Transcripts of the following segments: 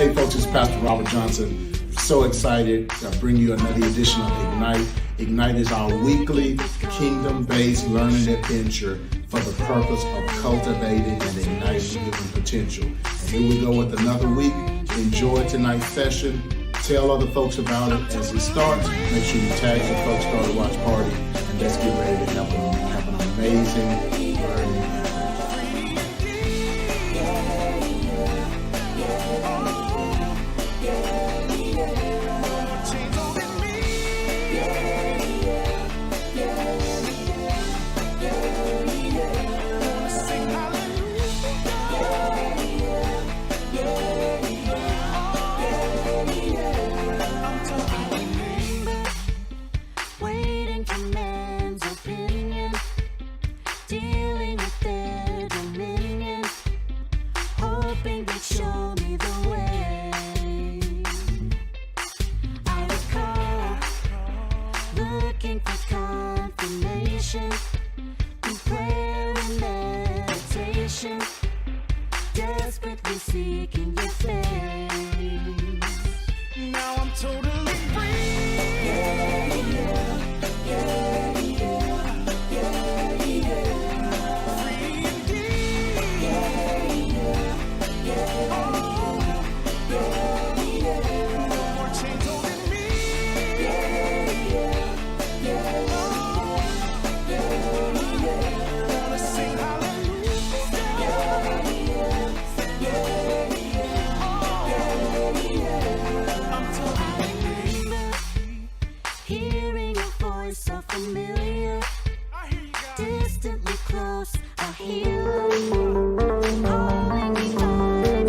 Hey folks, it's Pastor Robert Johnson. So excited to bring you another edition of Ignite. Ignite is our weekly kingdom-based learning adventure for the purpose of cultivating and igniting human potential. And here we go with another week. Enjoy tonight's session. Tell other folks about it as it starts. Make sure you tag the folks, start a watch party, and let's get ready to have an amazing learning. Desperately seeking your face. Now I'm totally free. Yeah, yeah, yeah, yeah, yeah, yeah. Free indeed. Yeah, yeah, yeah. Oh, yeah, yeah. No more chains holding me. Yeah, yeah, yeah. Oh, yeah, yeah. Wanna sing hallelujah. Hearing your voice so familiar, distantly close, I hear calling me by name.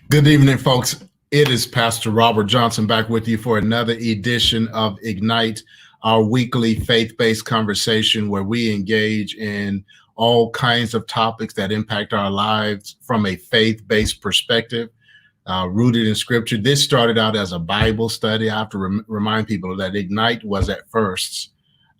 Good evening, folks. It is Pastor Robert Johnson back with you for another edition of Ignite, our weekly faith-based conversation where we engage in all kinds of topics that impact our lives from a faith-based perspective, rooted in Scripture. This started out as a Bible study. I have to remind people that Ignite was at first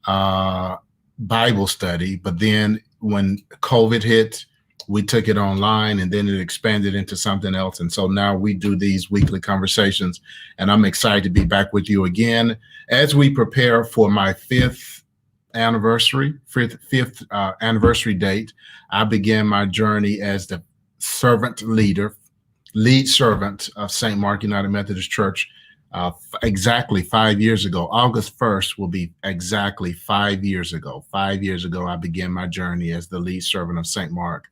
Bible study, but then when COVID hit, we took it online and then it expanded into something else. And so now we do these weekly conversations, and I'm excited to be back with you again as we prepare for my fifth anniversary date. I began my journey as the lead servant of Saint Mark United Methodist Church exactly 5 years ago. August 1st will be exactly 5 years ago. 5 years ago, I began my journey as the lead servant of Saint Mark.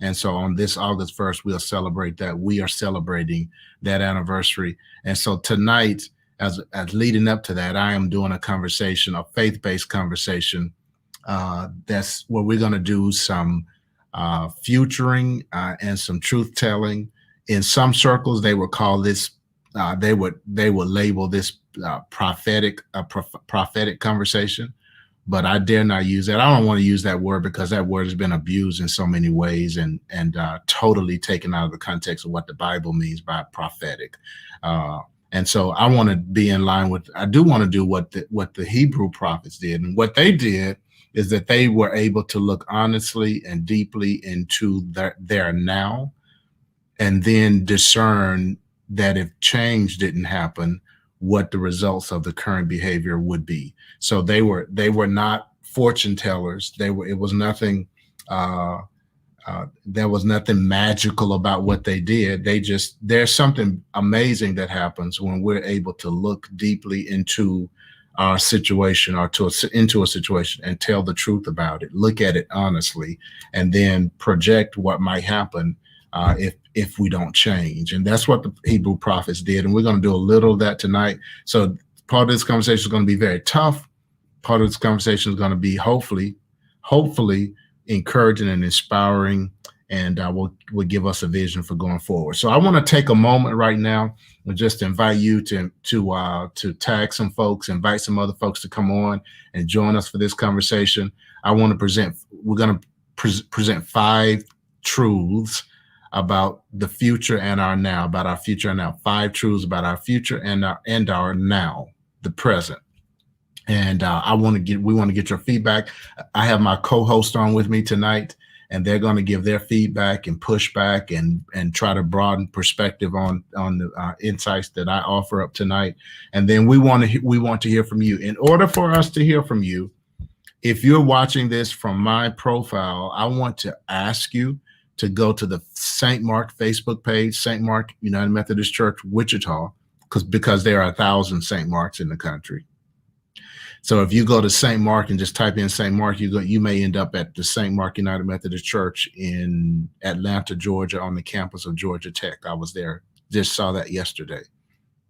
And so on this August 1st, we'll celebrate that. We are celebrating that anniversary. And so tonight, as leading up to that, I am doing a conversation, a faith-based conversation. That's where we're going to do some futuring and some truth-telling. In some circles, they would call this, they would label this prophetic conversation. But I dare not use that. I don't want to use that word because that word has been abused in so many ways and totally taken out of the context of what the Bible means by prophetic. And so I want to be in line with, I do want to do what the Hebrew prophets did. And what they did is that they were able to look honestly and deeply into their now, and then discern that if change didn't happen, what the results of the current behavior would be. So they were not fortune tellers. It was nothing. There was nothing magical about what they did. There's something amazing that happens when we're able to look deeply into our situation or into a situation and tell the truth about it, look at it honestly, and then project what might happen if we don't change. And that's what the Hebrew prophets did. And we're going to do a little of that tonight. So part of this conversation is going to be very tough. Part of this conversation is going to be hopefully encouraging and inspiring, and will give us a vision for going forward. So I want to take a moment right now and just invite you to tag some folks, invite some other folks to come on and join us for this conversation. We're going to present 5 truths about the future and our now, about our future and now. 5 truths about our future and our now, the present. And we want to get your feedback. I have my co-host on with me tonight, and they're going to give their feedback and pushback and try to broaden perspective on the insights that I offer up tonight. And then we want to hear from you. In order for us to hear from you, if you're watching this from my profile, I want to ask you to go to the Saint Mark Facebook page, Saint Mark United Methodist Church, Wichita, because there are 1,000 Saint Marks in the country. So if you go to Saint Mark and just type in Saint Mark, you may end up at the Saint Mark United Methodist Church in Atlanta, Georgia, on the campus of Georgia Tech. I was there, just saw that yesterday.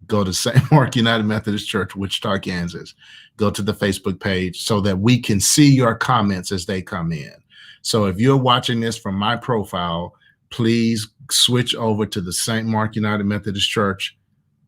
Go to Saint Mark United Methodist Church, Wichita, Kansas. Go to the Facebook page so that we can see your comments as they come in. So if you're watching this from my profile, please switch over to the Saint Mark United Methodist Church,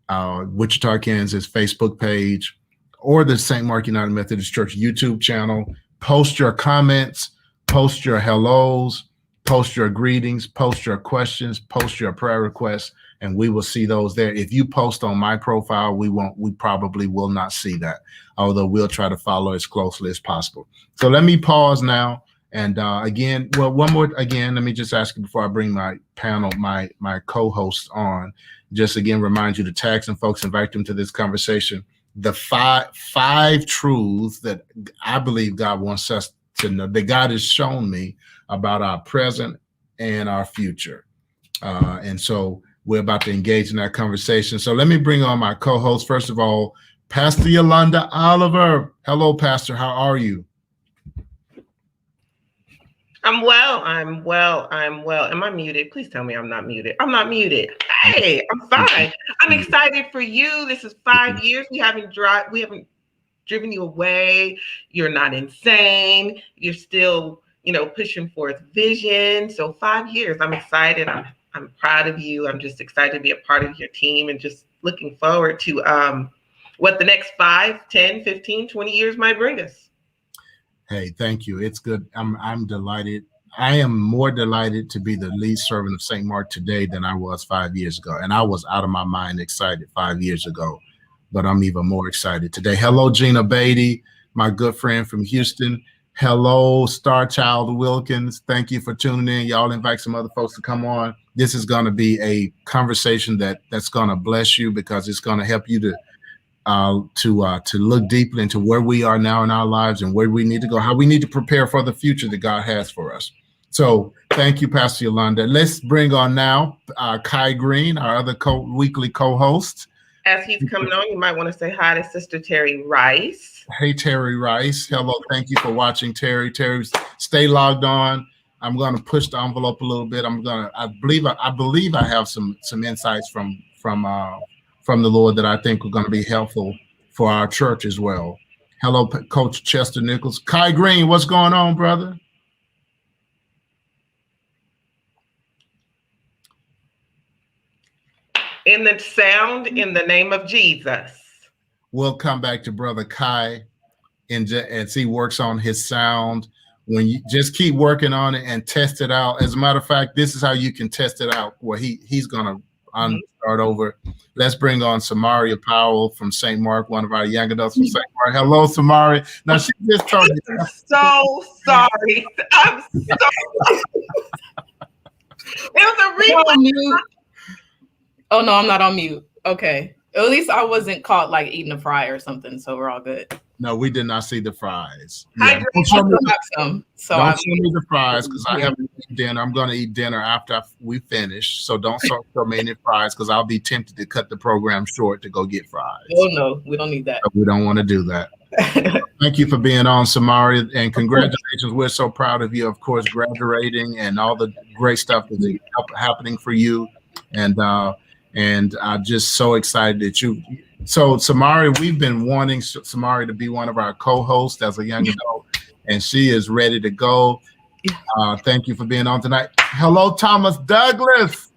Wichita, Kansas Facebook page, or the Saint Mark United Methodist Church YouTube channel. Post your comments, post your hellos, post your greetings, post your questions, post your prayer requests, and we will see those there. If you post on my profile, we probably will not see that, although we'll try to follow as closely as possible. So let me pause now. And let me just ask you before I bring my panel, my co-host on, just again, remind you to tag some folks, invite them to this conversation. The five truths that I believe God wants us to know, that God has shown me about our present and our future. And so we're about to engage in that conversation. So let me bring on my co-host. First of all, Pastor Yolanda Oliver. Hello, Pastor. How are you? I'm well. Am I muted? Please tell me I'm not muted. I'm not muted. Hey, I'm fine. I'm excited for you. This is 5 years. We haven't driven you away. You're not insane. You're still, pushing forth vision. So 5 years. I'm excited. I'm proud of you. I'm just excited to be a part of your team and just looking forward to what the next 5, 10, 15, 20 years might bring us. Hey, thank you. It's good. I'm delighted. I am more delighted to be the lead servant of Saint Mark today than I was 5 years ago. And I was out of my mind excited 5 years ago, but I'm even more excited today. Hello, Gina Beatty, my good friend from Houston. Hello, Star Child Wilkins. Thank you for tuning in. Y'all invite some other folks to come on. This is going to be a conversation that's going to bless you, because it's going to help you to look deeply into where we are now in our lives and where we need to go, how we need to prepare for the future that God has for us. So thank you, Pastor Yolanda. Let's bring on now Kai Green, our other weekly co-host. As he's coming on, you might want to say hi to Sister Terry Rice. Hey, Terry Rice. Hello. Thank you for watching, Terry. Terry, stay logged on. I'm going to push the envelope a little bit. I believe I have some insights from the Lord that I think are going to be helpful for our church as well. Hello, Coach Chester Nichols. Kai Green, what's going on, brother? In the name of Jesus. We'll come back to Brother Kai as he works on his sound. When you just keep working on it and test it out. As a matter of fact, this is how you can test it out. Well, he's going to start over. Let's bring on Samaria Powell from Saint Mark, one of our young adults from Saint Mark. Hello, Samaria. Now, she just told you. I'm so sorry. I'm so sorry. It was a replay. Oh, no, I'm not on mute. Okay. At least I wasn't caught like eating a fry or something, so we're all good. No, we did not see the fries. Yeah. Don't show me the fries, because I haven't eaten dinner. I'm going to eat dinner after we finish. So don't show me any fries, because I'll be tempted to cut the program short to go get fries. Oh, no, we don't need that. We don't want to do that. Thank you for being on, Samaria, and congratulations. We're so proud of you, of course, graduating and all the great stuff that's happening for you. And I'm just so excited that you. So Samaria, we've been wanting Samaria to be one of our co-hosts as a young adult, and she is ready to go. Thank you for being on tonight. Hello, Thomas Douglas.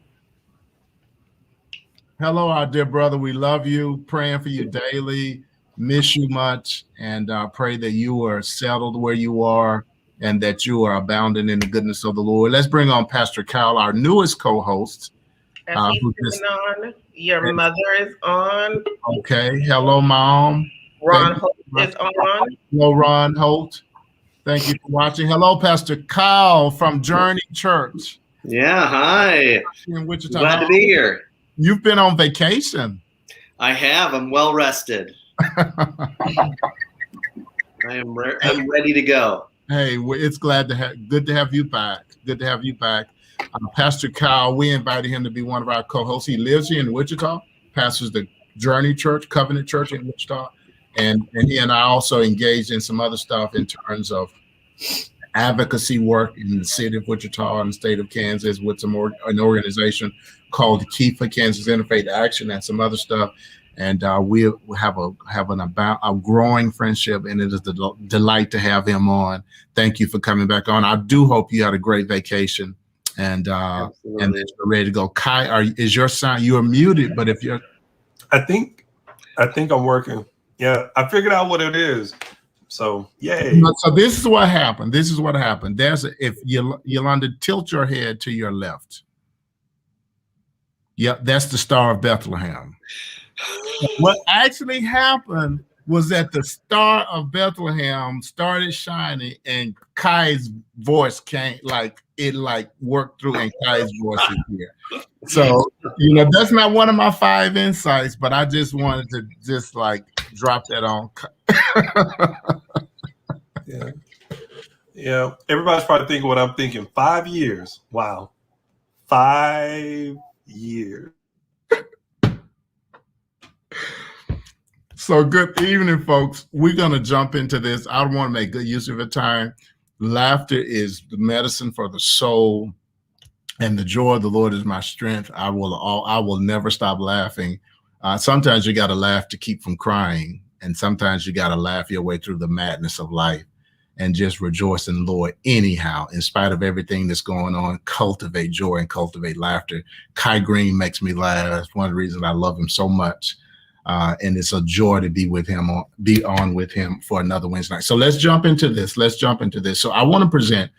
Hello, our dear brother. We love you. Praying for you daily. Miss you much, and pray that you are settled where you are and that you are abounding in the goodness of the Lord. Let's bring on Pastor Kyle, our newest co-host. As he's sitting on, your mother is on. Okay. Hello, Mom. Ron Holt is on. Hello, Ron Holt. Thank you for watching. Hello, Pastor Kyle from Journey Church Yeah, hi. in Wichita. Glad to be here. You've been on vacation. I have. I'm well rested. I'm ready to go. Hey, it's good to have you back. Good to have you back. Pastor Kyle, we invited him to be one of our co-hosts. He lives here in Wichita, pastors the Journey Church, Covenant Church in Wichita. And he and I also engaged in some other stuff in terms of advocacy work in the city of Wichita and the state of Kansas with an organization called KIFA, Kansas Interfaith Action, and some other stuff. And we have a growing friendship, and it is a delight to have him on. Thank you for coming back on. I do hope you had a great vacation, and that you're ready to go. Kai, is your sound? You are muted, but if you're, I think I'm working. Yeah, I figured out what it is. So yay! So this is what happened. If Yolanda, tilt your head to your left. Yep, that's the Star of Bethlehem. What actually happened was that the Star of Bethlehem started shining, and Kai's voice worked through, and Kai's voice is here. So that's not one of my 5 insights, but I just wanted to drop that on. Yeah. Everybody's probably thinking what I'm thinking. 5 years. Wow. 5 years. So good evening, folks. We're going to jump into this. I want to make good use of your time. Laughter is the medicine for the soul, and the joy of the Lord is my strength. I will never stop laughing. Sometimes you got to laugh to keep from crying, and sometimes you got to laugh your way through the madness of life and just rejoice in the Lord anyhow. In spite of everything that's going on, cultivate joy and cultivate laughter. Kai Green makes me laugh. That's one of the reasons I love him so much. And it's a joy to be with him, be on with him for another Wednesday night. So let's jump into this. So I want to present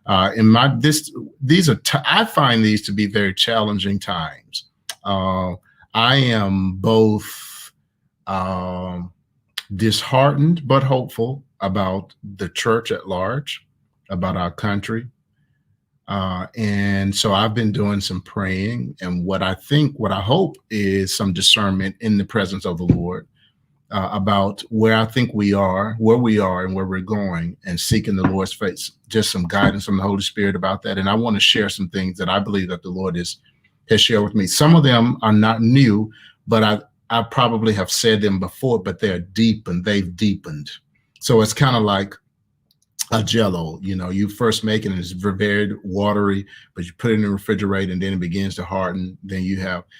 I find these to be very challenging times. I am both disheartened but hopeful about the church at large, about our country. And so I've been doing some praying, and what I hope is some discernment in the presence of the Lord about where I think we are, and where we're going, and seeking the Lord's face, just some guidance from the Holy Spirit about that. And I want to share some things that I believe that the Lord has shared with me. Some of them are not new, but I probably have said them before, but they've deepened. So it's kind of like a Jello, you first make it and it's very watery, but you put it in the refrigerator and then it begins to harden.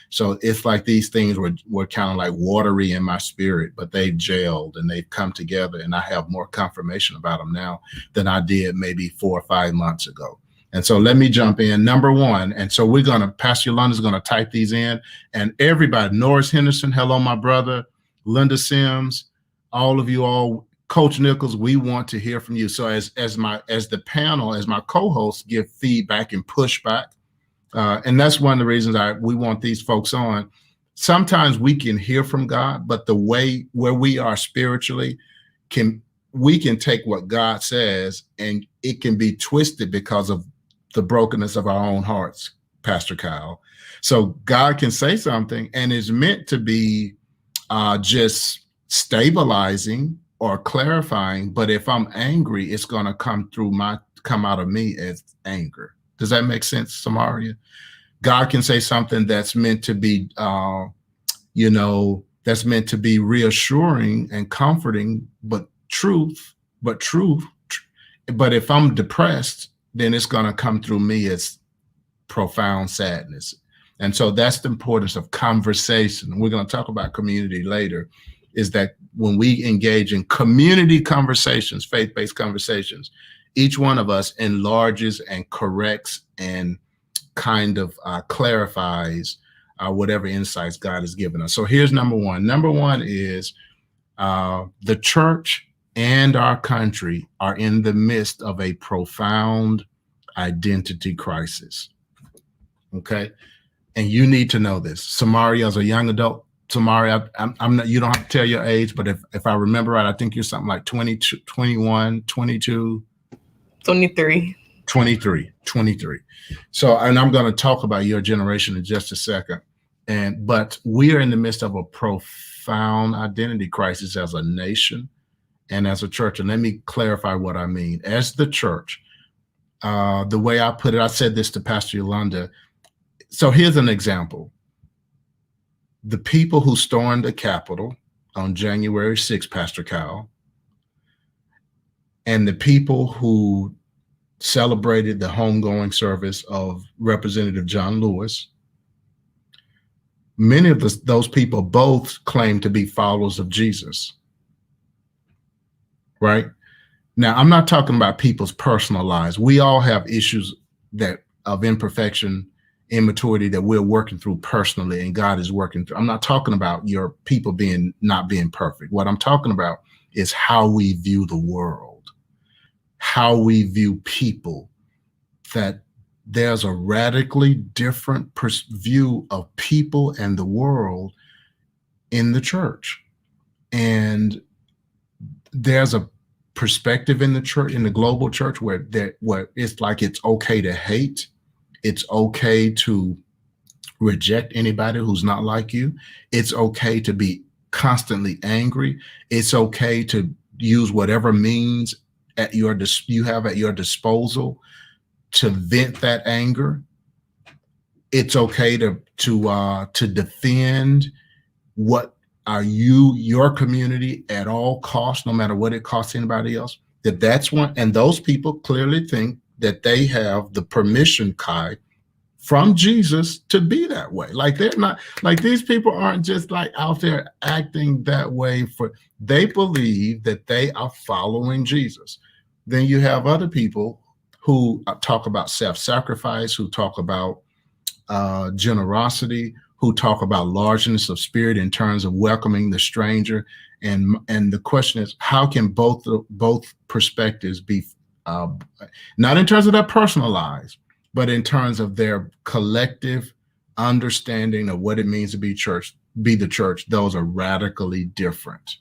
So it's like these things were kind of like watery in my spirit, but they've gelled and they've come together, and I have more confirmation about them now than I did maybe 4 or 5 months ago. And so let me jump in. Number one, and so Pastor Yolanda's going to type these in, and everybody, Norris Henderson, hello, my brother, Linda Sims, all of you all, Coach Nichols, we want to hear from you. So as my co-hosts give feedback and pushback, and that's one of the reasons we want these folks on. Sometimes we can hear from God, but the way where we are spiritually, we can take what God says and it can be twisted because of the brokenness of our own hearts, Pastor Kyle. So God can say something and is meant to be just stabilizing or clarifying, but if I'm angry, it's going to come out of me as anger. Does that make sense, Samaria? God can say something that's meant to be, that's meant to be reassuring and comforting, but if I'm depressed, then it's going to come through me as profound sadness. And so that's the importance of conversation. We're going to talk about community later, is that when we engage in community conversations, faith-based conversations, each one of us enlarges and corrects and kind of clarifies whatever insights God has given us. So here's number one. Number one is the church and our country are in the midst of a profound identity crisis. Okay. And you need to know this. Samaria, as a young adult, Samaria, I'm not, you don't have to tell your age, but if I remember right, I think you're something like 22, 21, 22. 23. 23. So, and I'm going to talk about your generation in just a second. But we are in the midst of a profound identity crisis as a nation and as a church. And let me clarify what I mean. As the church, the way I put it, I said this to Pastor Yolanda. So here's an example. The people who stormed the Capitol on January 6th, Pastor Kyle, and the people who celebrated the homegoing service of Representative John Lewis, many of those people both claim to be followers of Jesus, right? Now, I'm not talking about people's personal lives. We all have issues of imperfection, immaturity that we're working through personally, and God is working through. I'm not talking about your people not being perfect. What I'm talking about is how we view the world, how we view people, that there's a radically different view of people and the world in the church. And there's a perspective in the church, in the global church, where it's like it's okay to hate. It's okay to reject anybody who's not like you. It's okay to be constantly angry. It's okay to use whatever means you have at your disposal to vent that anger. It's okay to defend your community at all costs, no matter what it costs anybody else. That's one, and those people clearly think that they have the permission, Kai, from Jesus to be that way. Like, they're not, like, these people aren't just like out there acting that way they believe that they are following Jesus. Then you have other people who talk about self-sacrifice, who talk about generosity, who talk about largeness of spirit in terms of welcoming the stranger. And the question is, how can both perspectives be, not in terms of their personal lives, but in terms of their collective understanding of what it means to be the church? Those are radically different.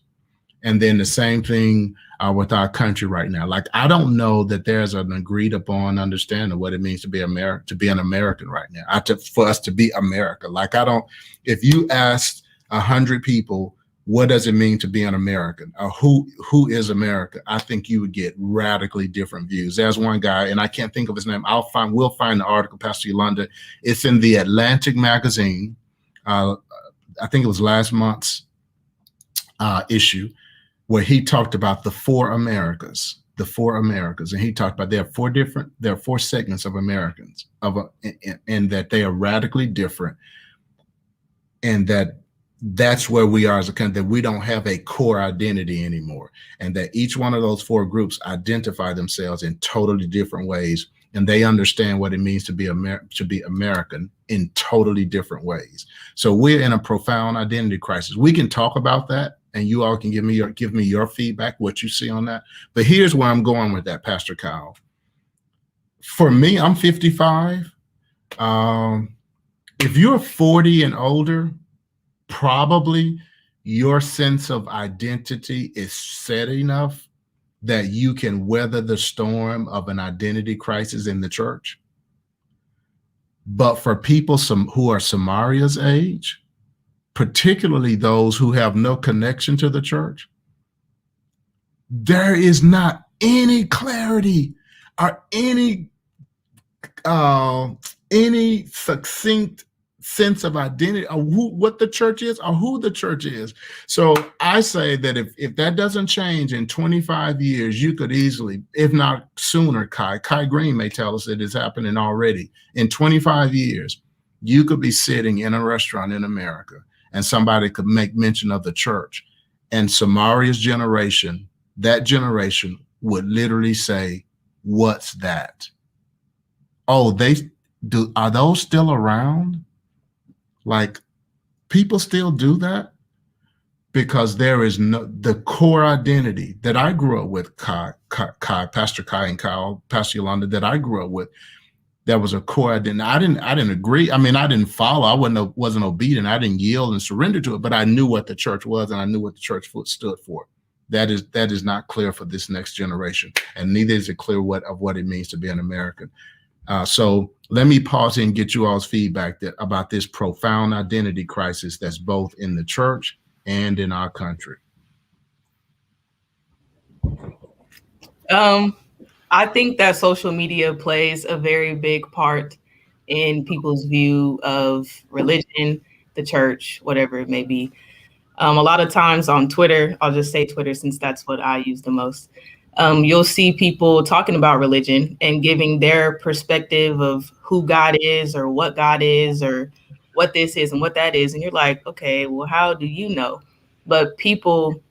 And then the same thing with our country right now. Like, I don't know that there's an agreed upon understanding of what it means to be an American right now. For us to be America. Like, if you asked 100 people, what does it mean to be an American? Or who is America? I think you would get radically different views. There's one guy, and I can't think of his name. We'll find the article, Pastor Yolanda. It's in the Atlantic magazine. I think it was last month's issue, where he talked about the four Americas, and he talked about there are four segments of Americans, and that they are radically different, and that's where we are as a country, that we don't have a core identity anymore, and that each one of those four groups identify themselves in totally different ways, and they understand what it means to be American in totally different ways. So we're in a profound identity crisis. We can talk about that, and you all can give me your feedback, what you see on that. But here's where I'm going with that, Pastor Kyle. For me, I'm 55. If you're 40 and older, probably your sense of identity is set enough that you can weather the storm of an identity crisis in the church. But for people who are Samaria's age, particularly those who have no connection to the church, there is not any clarity or any succinct sense of identity of what the church is or who the church is. So I say that if that doesn't change in 25 years, you could easily, if not sooner, Kai Green may tell us it is happening already. In 25 years, you could be sitting in a restaurant in America and somebody could make mention of the church, and Samaria's generation, that generation would literally say, "What's that? Oh, are those still around?" Like, people still do that? because there is the core identity that I grew up with, Pastor Kai and Kyle, Pastor Yolanda, that I grew up with. That was a core identity. I didn't agree. I mean, I didn't follow. I wasn't obedient. I didn't yield and surrender to it, but I knew what the church was, and I knew what the church stood for. That is not clear for this next generation, and neither is it clear what it means to be an American. So let me pause here and get you all's feedback about this profound identity crisis that's both in the church and in our country. I think that social media plays a very big part in people's view of religion, the church, whatever it may be. A lot of times on Twitter, I'll just say Twitter since that's what I use the most. You'll see people talking about religion and giving their perspective of who God is or what this is and what that is. And you're like, okay, well, how do you know? But people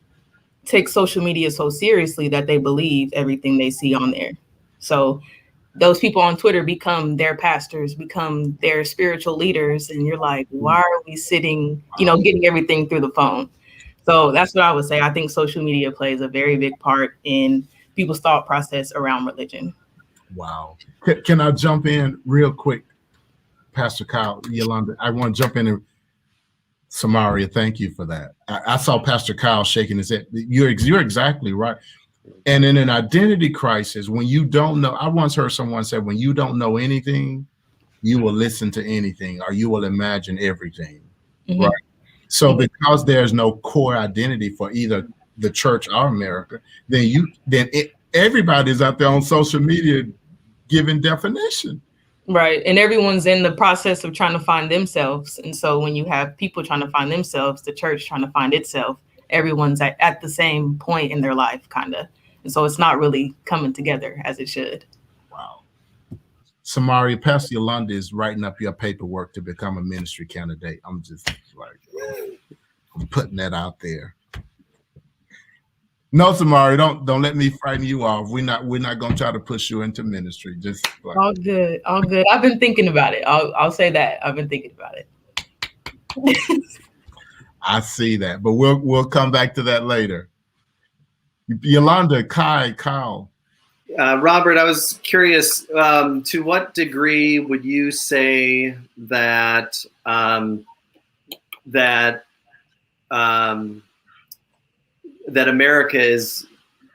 take social media so seriously that they believe everything they see on there. So those people on Twitter become their pastors, become their spiritual leaders. And you're like, why are we sitting, getting everything through the phone? So that's what I would say. I think social media plays a very big part in people's thought process around religion. Wow. Can I jump in real quick, Pastor Kyle, Yolanda? I want to jump in and Samaria, thank you for that. I saw Pastor Kyle shaking his head. You're exactly right. And in an identity crisis, when you don't know, I once heard someone say, when you don't know anything, you will listen to anything or you will imagine everything. Mm-hmm. Right. So because there's no core identity for either the church or America, then everybody's out there on social media giving definition. Right. And everyone's in the process of trying to find themselves. And so when you have people trying to find themselves, the church trying to find itself, everyone's at the same point in their life, kind of. And so it's not really coming together as it should. Wow. Samaria, Pastor Yolanda is writing up your paperwork to become a ministry candidate. I'm just like, I'm putting that out there. No, Samaria, don't let me frighten you off. We're not gonna try to push you into ministry. Just like, all good. I've been thinking about it. I'll say that I've been thinking about it. I see that, but we'll come back to that later. Yolanda, Kyle. Robert, I was curious, to what degree would you say that that America is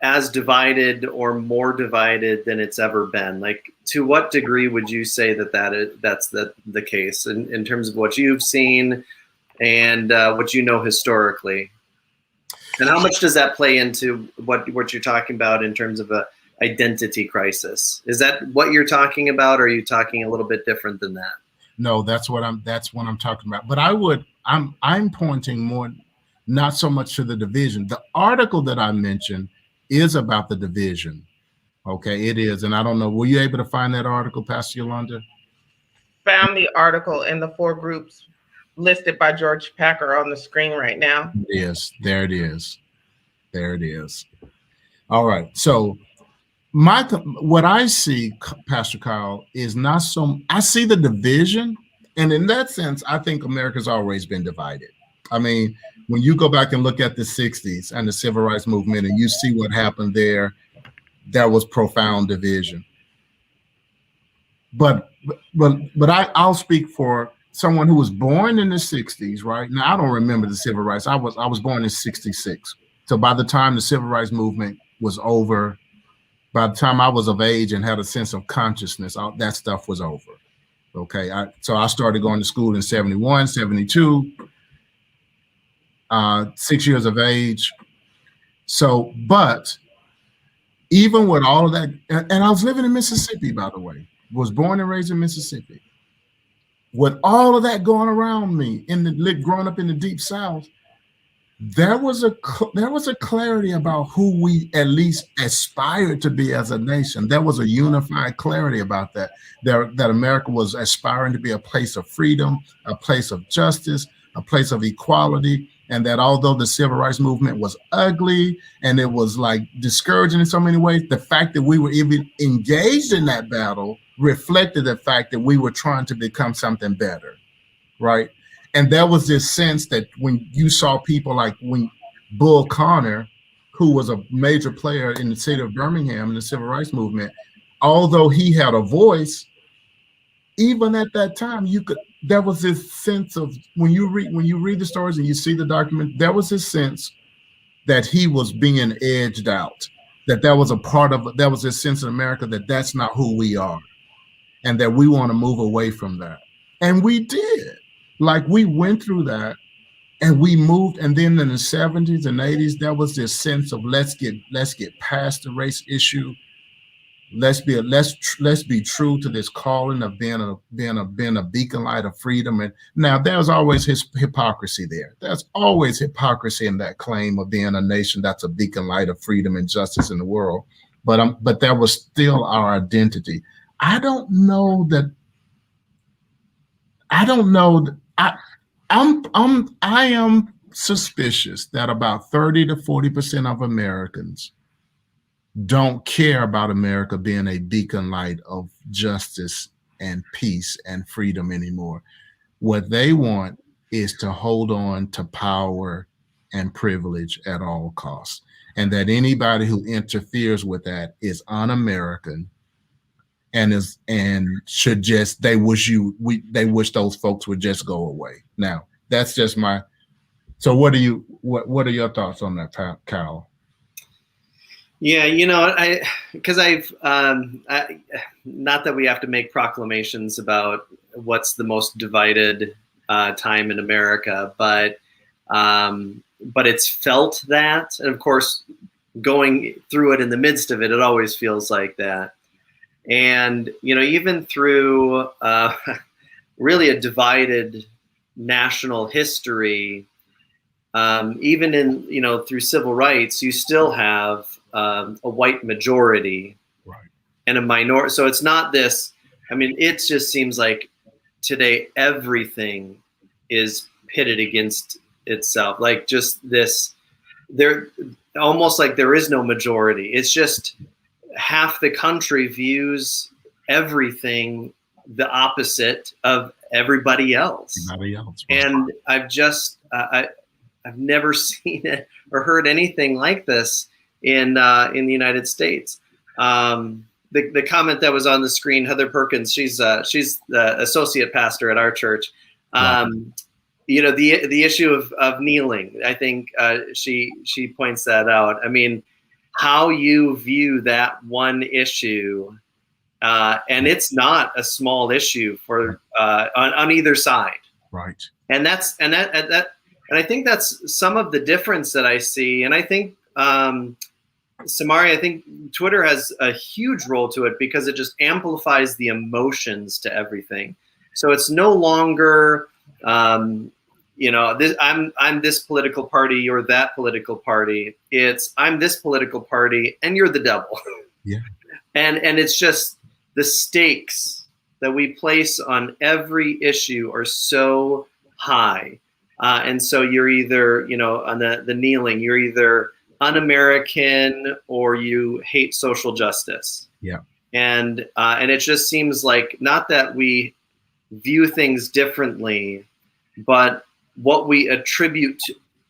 as divided or more divided than it's ever been? Like, to what degree would you say that's the case in terms of what you've seen and what you know historically? And how much does that play into what you're talking about in terms of a identity crisis? Is that what you're talking about, or are you talking a little bit different than that? No, that's what I'm talking about. But I'm pointing more, not so much to the division. The article that I mentioned is about the division. Okay, it is. And I don't know, were you able to find that article, Pastor Yolanda? Found the article in the 4 groups listed by George Packer on the screen right now. Yes, there it is. There it is. All right. So what I see, Pastor Kyle, is not so, I see the division. And in that sense, I think America's always been divided. I mean, when you go back and look at the 60s and the civil rights movement and you see what happened there, there was profound division. But I'll speak for someone who was born in the 60s, right? Now, I don't remember the civil rights. I was born in 66. So by the time the civil rights movement was over, by the time I was of age and had a sense of consciousness, that stuff was over. Okay. So I started going to school in 71, 72, 6 years of age. So, but even with all of that, and I was living in Mississippi, by the way, was born and raised in Mississippi. With all of that going around me, growing up in the Deep South, there was a clarity about who we at least aspired to be as a nation. There was a unified clarity about that America was aspiring to be a place of freedom, a place of justice, a place of equality, and that although the civil rights movement was ugly and it was like discouraging in so many ways, the fact that we were even engaged in that battle reflected the fact that we were trying to become something better, right? And there was this sense that when you saw people like when Bull Connor, who was a major player in the city of Birmingham in the civil rights movement, although he had a voice, even at that time, there was this sense of when you read the stories and you see the document, there was this sense that he was being edged out, that there was this sense in America that that's not who we are, and that we want to move away from that. And we did. Like, we went through that and we moved. And then in the 70s and 80s, there was this sense of let's get past the race issue. Let's be true to this calling of being a beacon light of freedom. And now there's always hypocrisy there. There's always hypocrisy in that claim of being a nation that's a beacon light of freedom and justice in the world. But that was still our identity. I am suspicious that about 30 to 40% of Americans don't care about America being a beacon light of justice and peace and freedom anymore. What they want is to hold on to power and privilege at all costs, and that anybody who interferes with that is un-American. And should just they wish those folks would just go away. Now that's just my. So what are your thoughts on that, Kyle? Yeah, because I've not that we have to make proclamations about what's the most divided time in America, but it's felt that, and of course, going through it in the midst of it, it always feels like that. And, even through really a divided national history, even in, through civil rights, you still have a white majority, right, and a minority. So it's not this, it just seems like today everything is pitted against itself. Like just this, almost like there is no majority. It's just half the country views everything the opposite of everybody else. Right. And I've never seen it or heard anything like this in the United States. The comment that was on the screen, Heather Perkins, she's the associate pastor at our church. Right. The issue of kneeling, I think she points that out. How you view that one issue, and it's not a small issue for on either side, right? And I think that's some of the difference that I see. And I think Samari, I think Twitter has a huge role to it because it just amplifies the emotions to everything. So it's no longer I'm this political party, you're that political party. It's I'm this political party and you're the devil. Yeah. And it's just the stakes that we place on every issue are so high. And so you're either, on the kneeling, you're either un-American or you hate social justice. Yeah. And it just seems like not that we view things differently, but what we attribute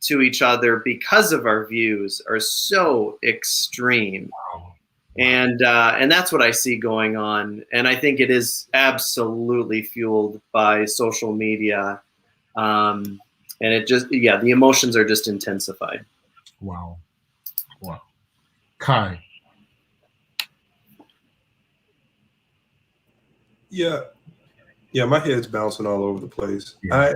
to each other because of our views are so extreme. Wow. And that's what I see going on. And I think it is absolutely fueled by social media. And it just, the emotions are just intensified. Wow. Kai. Yeah, my head's bouncing all over the place. Yeah.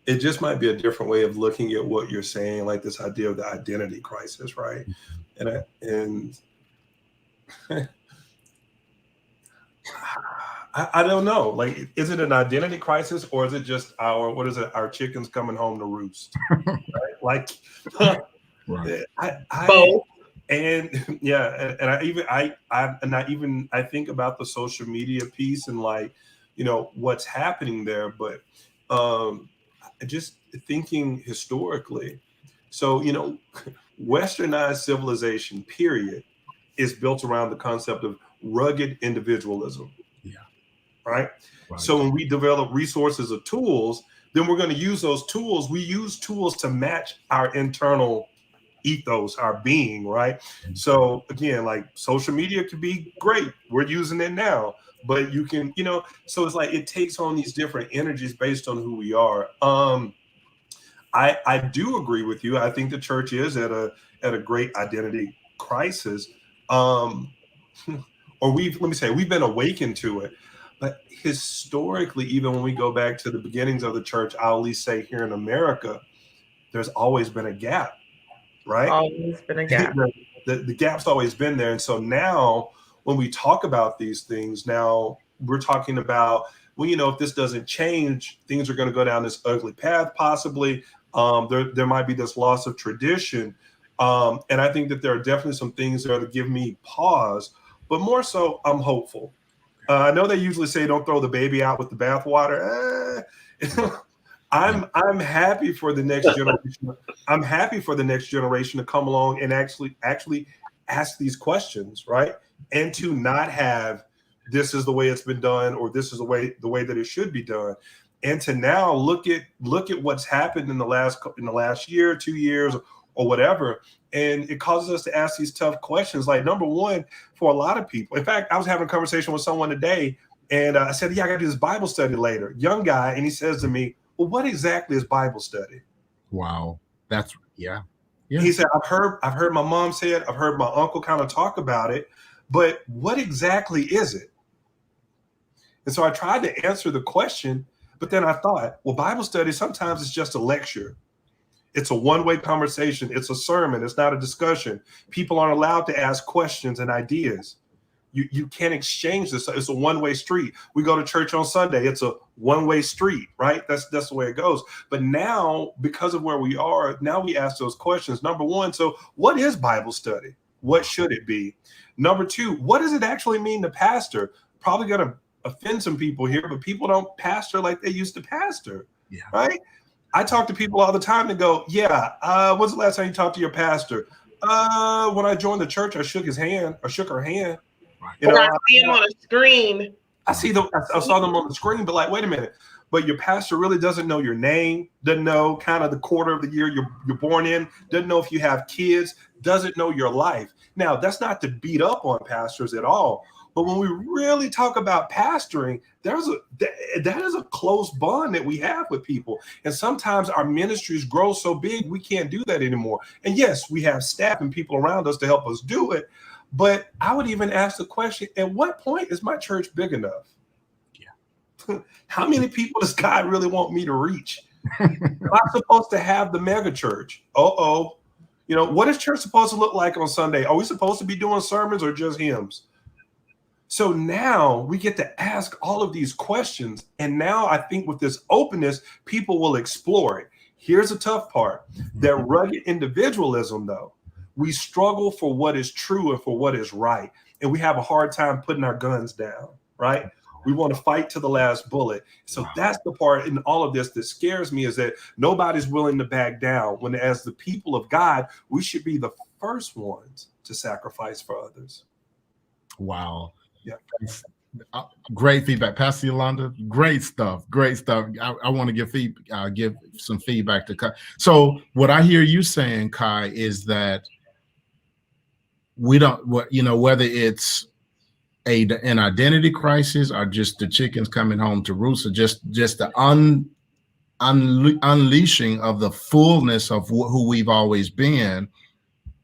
It just might be a different way of looking at what you're saying, like this idea of the identity crisis, right? And I don't know. Like, is it an identity crisis or is it just our chickens coming home to roost? Right? Like, right. Both. And I think about the social media piece and like, what's happening there, but just thinking historically. So, Westernized civilization, period, is built around the concept of rugged individualism. Yeah. Right? So when we develop resources or tools, then we're going to use those tools. We use tools to match our internal ethos, our being, right? So again, like social media could be great. We're using it now, but you can, so it's like it takes on these different energies based on who we are. I do agree with you. I think the church is at a great identity crisis. Or we've been awakened to it. But historically, even when we go back to the beginnings of the church, I'll at least say here in America, there's always been a gap, right? Always been a gap. The gap's always been there. And so now when we talk about these things, now we're talking about, well, if this doesn't change, things are going to go down this ugly path, possibly. There might be this loss of tradition. And I think that there are definitely some things there that give me pause, but more so, I'm hopeful. I know they usually say don't throw the baby out with the bathwater. I'm happy for the next generation. I'm happy for the next generation to come along and actually ask these questions, right? And to not have this is the way it's been done, or this is the way that it should be done. And to now look at what's happened in the last year, 2 years, or whatever. And it causes us to ask these tough questions. Like, number one, for a lot of people, in fact, I was having a conversation with someone today, and I said, yeah, I got to do this Bible study later. Young guy, and he says to me, well, what exactly is Bible study? Wow. That's, yeah. He said, I've heard my mom say it. I've heard my uncle kind of talk about it, but what exactly is it? And so I tried to answer the question, but then I thought, well, Bible study, sometimes it's just a lecture. It's a one-way conversation. It's a sermon. It's not a discussion. People aren't allowed to ask questions and ideas. You can't exchange this. It's a one-way street. We go to church on Sunday. It's a one-way street, right? That's the way it goes. But now, because of where we are, now we ask those questions. Number one, so what is Bible study? What should it be? Number two, what does it actually mean to pastor? Probably going to offend some people here, but people don't pastor like they used to pastor, right? I talk to people all the time and go, when's the last time you talked to your pastor? When I joined the church, I shook his hand. I shook her hand. Or I see him on a screen. I saw them on the screen, but like, wait a minute. But your pastor really doesn't know your name, doesn't know kind of the quarter of the year you're born in, doesn't know if you have kids, doesn't know your life. Now, that's not to beat up on pastors at all. But when we really talk about pastoring, that is a close bond that we have with people. And sometimes our ministries grow so big, we can't do that anymore. And yes, we have staff and people around us to help us do it. But I would even ask the question, at what point is my church big enough? Yeah. How many people does God really want me to reach? Am I supposed to have the mega church? What is church supposed to look like on Sunday? Are we supposed to be doing sermons or just hymns? So now we get to ask all of these questions. And now I think with this openness, people will explore it. Here's the tough part. That rugged individualism, though, we struggle for what is true and for what is right. And we have a hard time putting our guns down, right? We want to fight to the last bullet. So that's the part in all of this that scares me, is that nobody's willing to back down, when as the people of God, we should be the first ones to sacrifice for others. Wow. Yeah. Great feedback, Pastor Yolanda. Great stuff. I want to give some feedback to Kai. So what I hear you saying, Kai, is that we don't, whether it's an identity crisis or just the chickens coming home to roost, or just the unleashing of the fullness of who we've always been.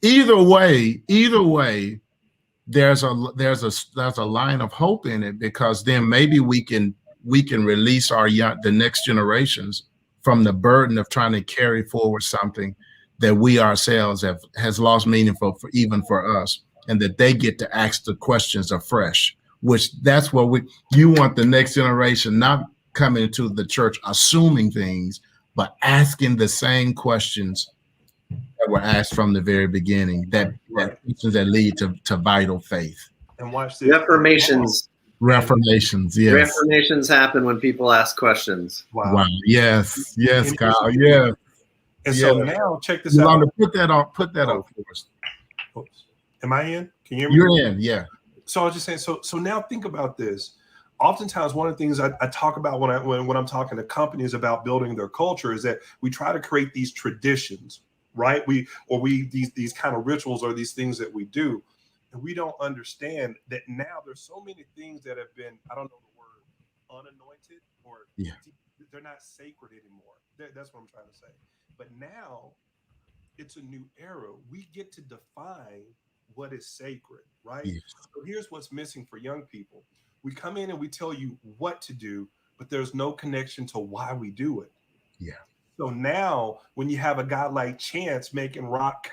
Either way, there's a line of hope in it, because then maybe we can release the next generations from the burden of trying to carry forward something that we ourselves has lost meaning even for us, and that they get to ask the questions afresh, which that's what you want the next generation not coming into the church assuming things, but asking the same questions that were asked from the very beginning, that questions that lead to vital faith. And watch this. Reformations, yes. Reformations happen when people ask questions. Wow. Yes, Kyle. Yes. And so now check this out. Put that up for us. Am I in? Can you hear me? You're in, yeah. So I was just saying, so now think about this. oftentimes one of the things I talk about when I'm talking to companies about building their culture is that we try to create these traditions, right? These kind of rituals or these things that we do, and we don't understand that now there's so many things that have been, I don't know the word, unanointed, or they're not sacred anymore. That's what I'm trying to say. But now it's a new era. We get to define what is sacred, right? Yes. So here's what's missing for young people. We come in and we tell you what to do, but there's no connection to why we do it. Yeah. So now when you have a guy like Chance making rock,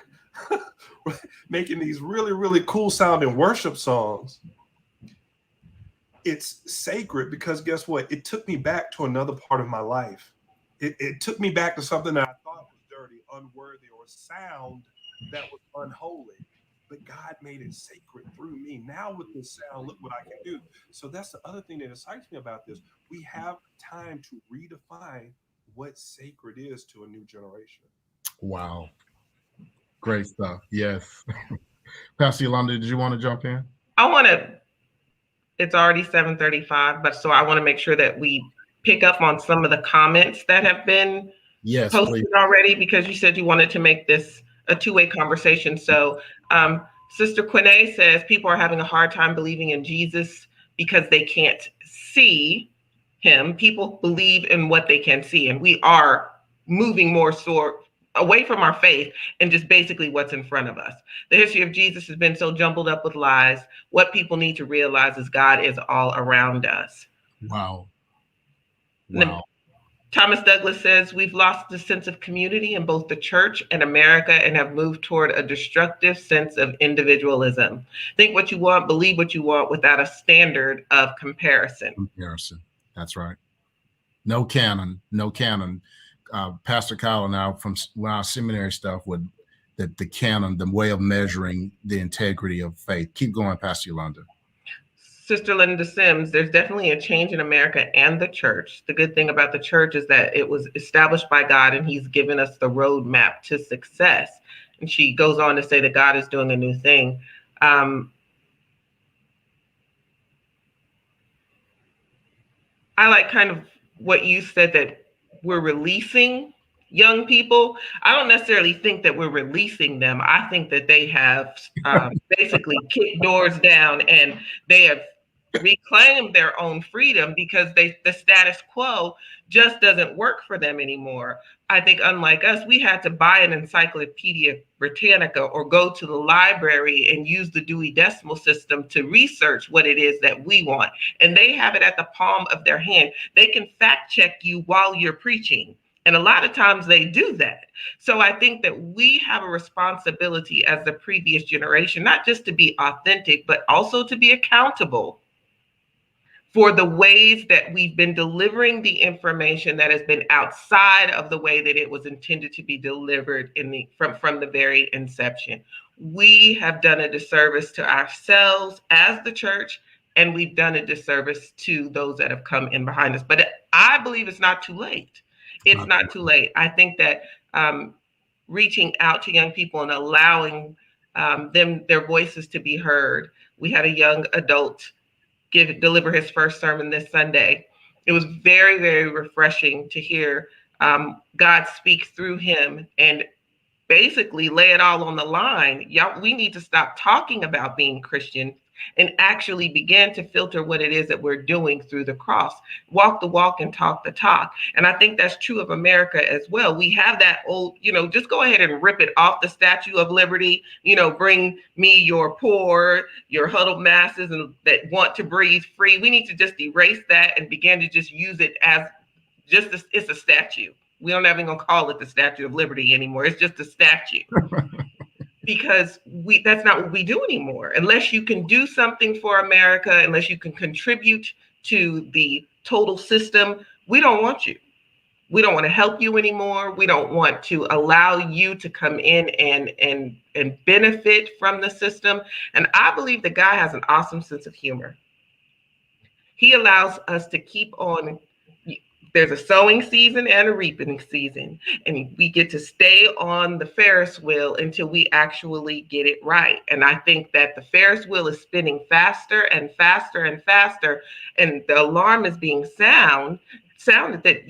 making these really, really cool sounding worship songs, it's sacred because guess what? It took me back to another part of my life. It took me back to something that I thought was dirty, unworthy, or sound that was unholy. But God made it sacred through me. Now with this sound, look what I can do. So that's the other thing that excites me about this. We have time to redefine what sacred is to a new generation. Wow. Great stuff. Yes. Pastor Yolanda, did you want to jump in? It's already 7:35, but so I want to make sure that we pick up on some of the comments that have been posted please. already, because you said you wanted to make this a two-way conversation. So Sister Quine says people are having a hard time believing in Jesus because they can't see him. People believe in what they can see, and we are moving more away from our faith and just basically what's in front of us. The history of Jesus has been so jumbled up with lies. What people need to realize is God is all around us. Wow. Thomas Douglas says we've lost the sense of community in both the church and America and have moved toward a destructive sense of individualism. Think what you want, believe what you want without a standard of comparison. That's right. No canon. Pastor Kyle and I from our seminary stuff with the canon, the way of measuring the integrity of faith. Keep going, Pastor Yolanda. Sister Linda Sims, there's definitely a change in America and the church. The good thing about the church is that it was established by God and he's given us the roadmap to success. And she goes on to say that God is doing a new thing. I like kind of what you said, that we're releasing young people. I don't necessarily think that we're releasing them. I think that they have basically kicked doors down and they have reclaimed their own freedom because the status quo just doesn't work for them anymore. I think unlike us, we had to buy an Encyclopedia Britannica or go to the library and use the Dewey Decimal System to research what it is that we want. And they have it at the palm of their hand. They can fact check you while you're preaching. And a lot of times they do that. So I think that we have a responsibility as the previous generation, not just to be authentic, but also to be accountable for the ways that we've been delivering the information that has been outside of the way that it was intended to be delivered from the very inception. We have done a disservice to ourselves as the church, and we've done a disservice to those that have come in behind us. But I believe it's not too late. It's not too late. I think that reaching out to young people and allowing their voices to be heard. We had a young adult deliver his first sermon this Sunday. It was very, very refreshing to hear God speak through him and basically lay it all on the line. Y'all, we need to stop talking about being Christian and actually begin to filter what it is that we're doing through the cross. Walk the walk and talk the talk. And I think that's true of America as well. We have that old, just go ahead and rip it off the Statue of Liberty, bring me your poor, your huddled masses and that want to breathe free. We need to just erase that and begin to just use it as it's a statue. We don't even gonna call it the Statue of Liberty anymore. It's just a statue. Because that's not what we do anymore. Unless you can do something for America, unless you can contribute to the total system, we don't want you. We don't want to help you anymore. We don't want to allow you to come in and benefit from the system. And I believe that God has an awesome sense of humor. He allows us to keep on there's a sowing season and a reaping season, and we get to stay on the Ferris wheel until we actually get it right. And I think that the Ferris wheel is spinning faster and faster and faster, and the alarm is being sounded that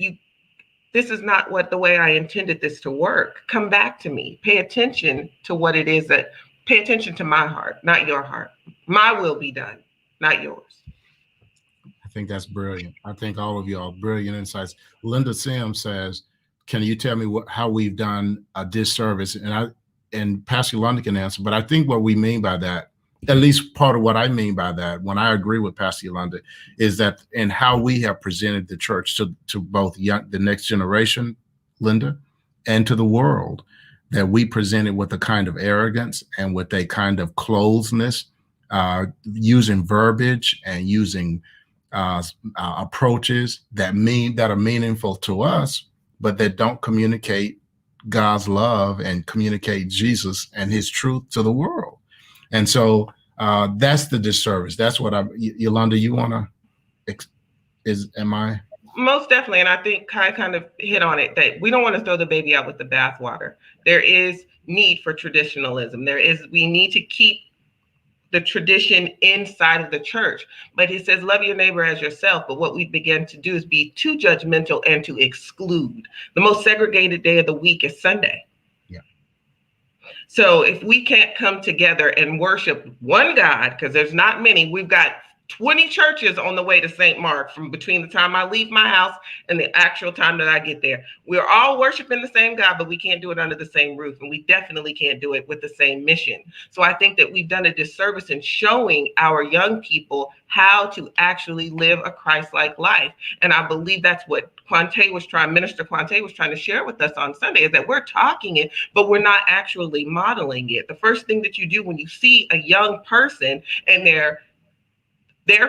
this is not the way I intended this to work. Come back to me. Pay attention to what it is pay attention to my heart, not your heart. My will be done, not yours. I think that's brilliant. I think all of y'all brilliant insights. Linda Sims says, "Can you tell me how we've done a disservice?" And Pastor Yolanda can answer, but I think what we mean by that, at least part of what I mean by that, when I agree with Pastor Yolanda, is that in how we have presented the church to both the next generation, Linda, and to the world, that we presented with a kind of arrogance and with a kind of closeness, using verbiage and using approaches that are meaningful to us, but that don't communicate God's love and communicate Jesus and his truth to the world. And so that's the disservice. That's what Yolanda, you want to, am I? Most definitely. And I think Kai kind of hit on it, that we don't want to throw the baby out with the bathwater. There is need for traditionalism. We need to keep the tradition inside of the church. But he says, love your neighbor as yourself. But what we begin to do is be too judgmental and to exclude. The most segregated day of the week is Sunday. Yeah. So if we can't come together and worship one God, because there's not many, we've got 20 churches on the way to Saint Mark from between the time I leave my house and the actual time that I get there. We're all worshiping the same God, but we can't do it under the same roof. And we definitely can't do it with the same mission. So I think that we've done a disservice in showing our young people how to actually live a Christ-like life. And I believe that's what Minister Quante was trying to share with us on Sunday, is that we're talking it, but we're not actually modeling it. The first thing that you do when you see a young person and their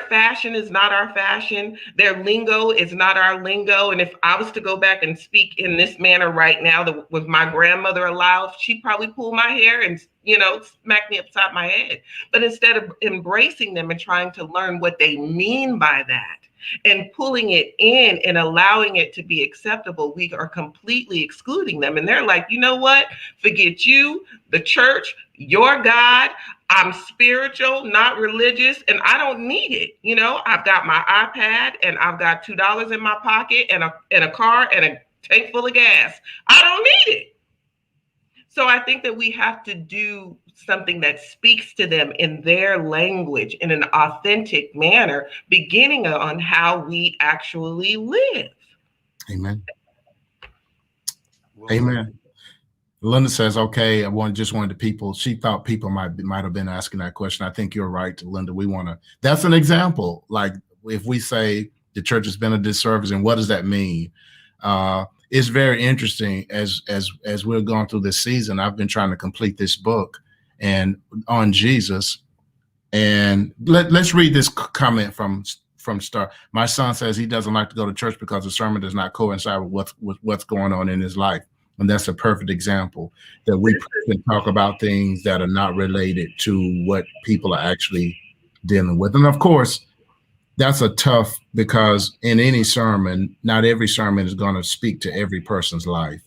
fashion is not our fashion. Their lingo is not our lingo. And if I was to go back and speak in this manner right now, with my grandmother alive, she'd probably pull my hair and, smack me upside my head. But instead of embracing them and trying to learn what they mean by that and pulling it in and allowing it to be acceptable, we are completely excluding them. And they're like, you know what? Forget you, the church, your God. I'm spiritual, not religious, and I don't need it. I've got my iPad and I've got $2 in my pocket and a car and a tank full of gas. I don't need it. So I think that we have to do something that speaks to them in their language in an authentic manner, beginning on how we actually live. Amen. Amen. Linda says, okay, just wanted people, she thought people might have been asking that question. I think you're right, Linda. That's an example. Like if we say the church has been a disservice, and what does that mean? It's very interesting as we're going through this season. I've been trying to complete this book and on Jesus. And let's read this comment from start. My son says he doesn't like to go to church because the sermon does not coincide with what's going on in his life. And that's a perfect example that we can talk about things that are not related to what people are actually dealing with. And of course, that's a tough, because in any sermon, not every sermon is going to speak to every person's life.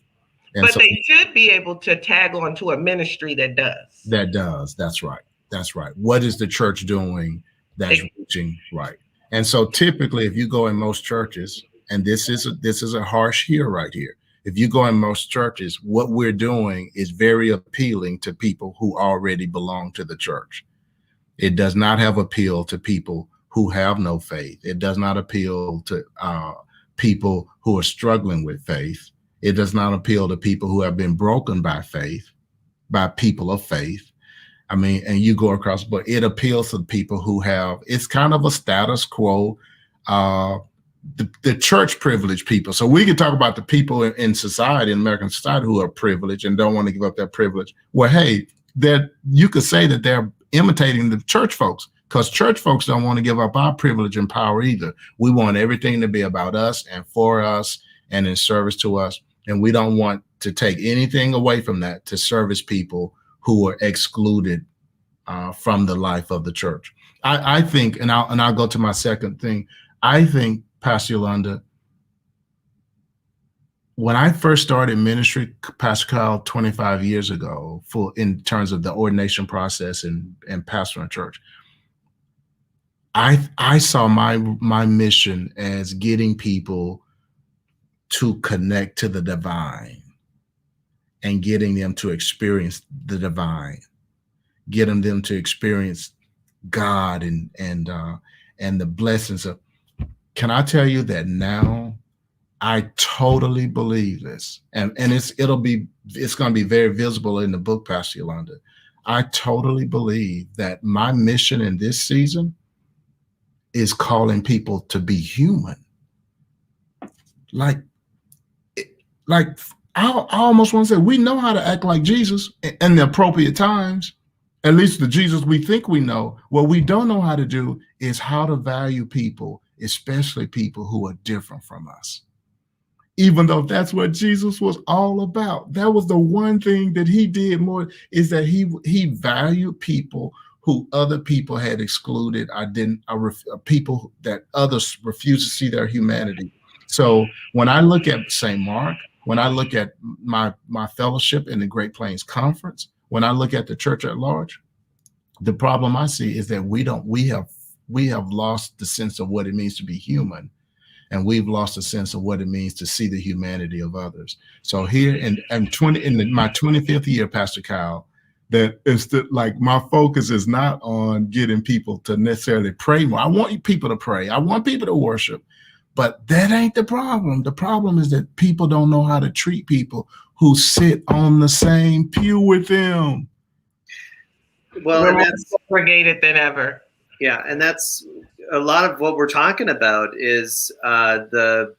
And but they should be able to tag on to a ministry that does. That does. That's right. That's right. What is the church doing that's reaching? Right. And so typically, if you go in most churches, and this is a harsh here right here. If you go in most churches, what we're doing is very appealing to people who already belong to the church. It does not have appeal to people who have no faith. It does not appeal to people who are struggling with faith. It does not appeal to people who have been broken by faith, by people of faith. I mean, and you go across, but it appeals to people who have, it's kind of a status quo, the church privileged people. So we can talk about the people in society, in American society, who are privileged and don't want to give up their privilege. Well, hey, you could say that they're imitating the church folks, because church folks don't want to give up our privilege and power either. We want everything to be about us and for us and in service to us. And we don't want to take anything away from that to service people who are excluded from the life of the church. I think, and I'll go to my second thing. I think, Pastor Yolanda, when I first started ministry, Pastor Kyle, 25 years ago, in terms of the ordination process and pastoring church, I saw my mission as getting people to connect to the divine and getting them to experience the divine, getting them to experience God and the blessings of. Can I tell you that now I totally believe this, and it's going to be very visible in the book, Pastor Yolanda. I totally believe that my mission in this season is calling people to be human. Like I almost want to say, we know how to act like Jesus in the appropriate times, at least the Jesus we think we know. What we don't know how to do is how to value people, especially people who are different from us. Even though that's what Jesus was all about. That was the one thing that he did more, is that he valued people who other people had excluded, people that others refused to see their humanity. So when I look at Saint Mark, when I look at my fellowship in the Great Plains Conference, when I look at the church at large, the problem I see is that we have lost the sense of what it means to be human. And we've lost a sense of what it means to see the humanity of others. So here in my 25th year, Pastor Kyle, that is like my focus is not on getting people to necessarily pray more. I want people to pray. I want people to worship, but that ain't the problem. The problem is that people don't know how to treat people who sit on the same pew with them. Well, We're and more that's segregated than ever. yeah, and that's a lot of what we're talking about is the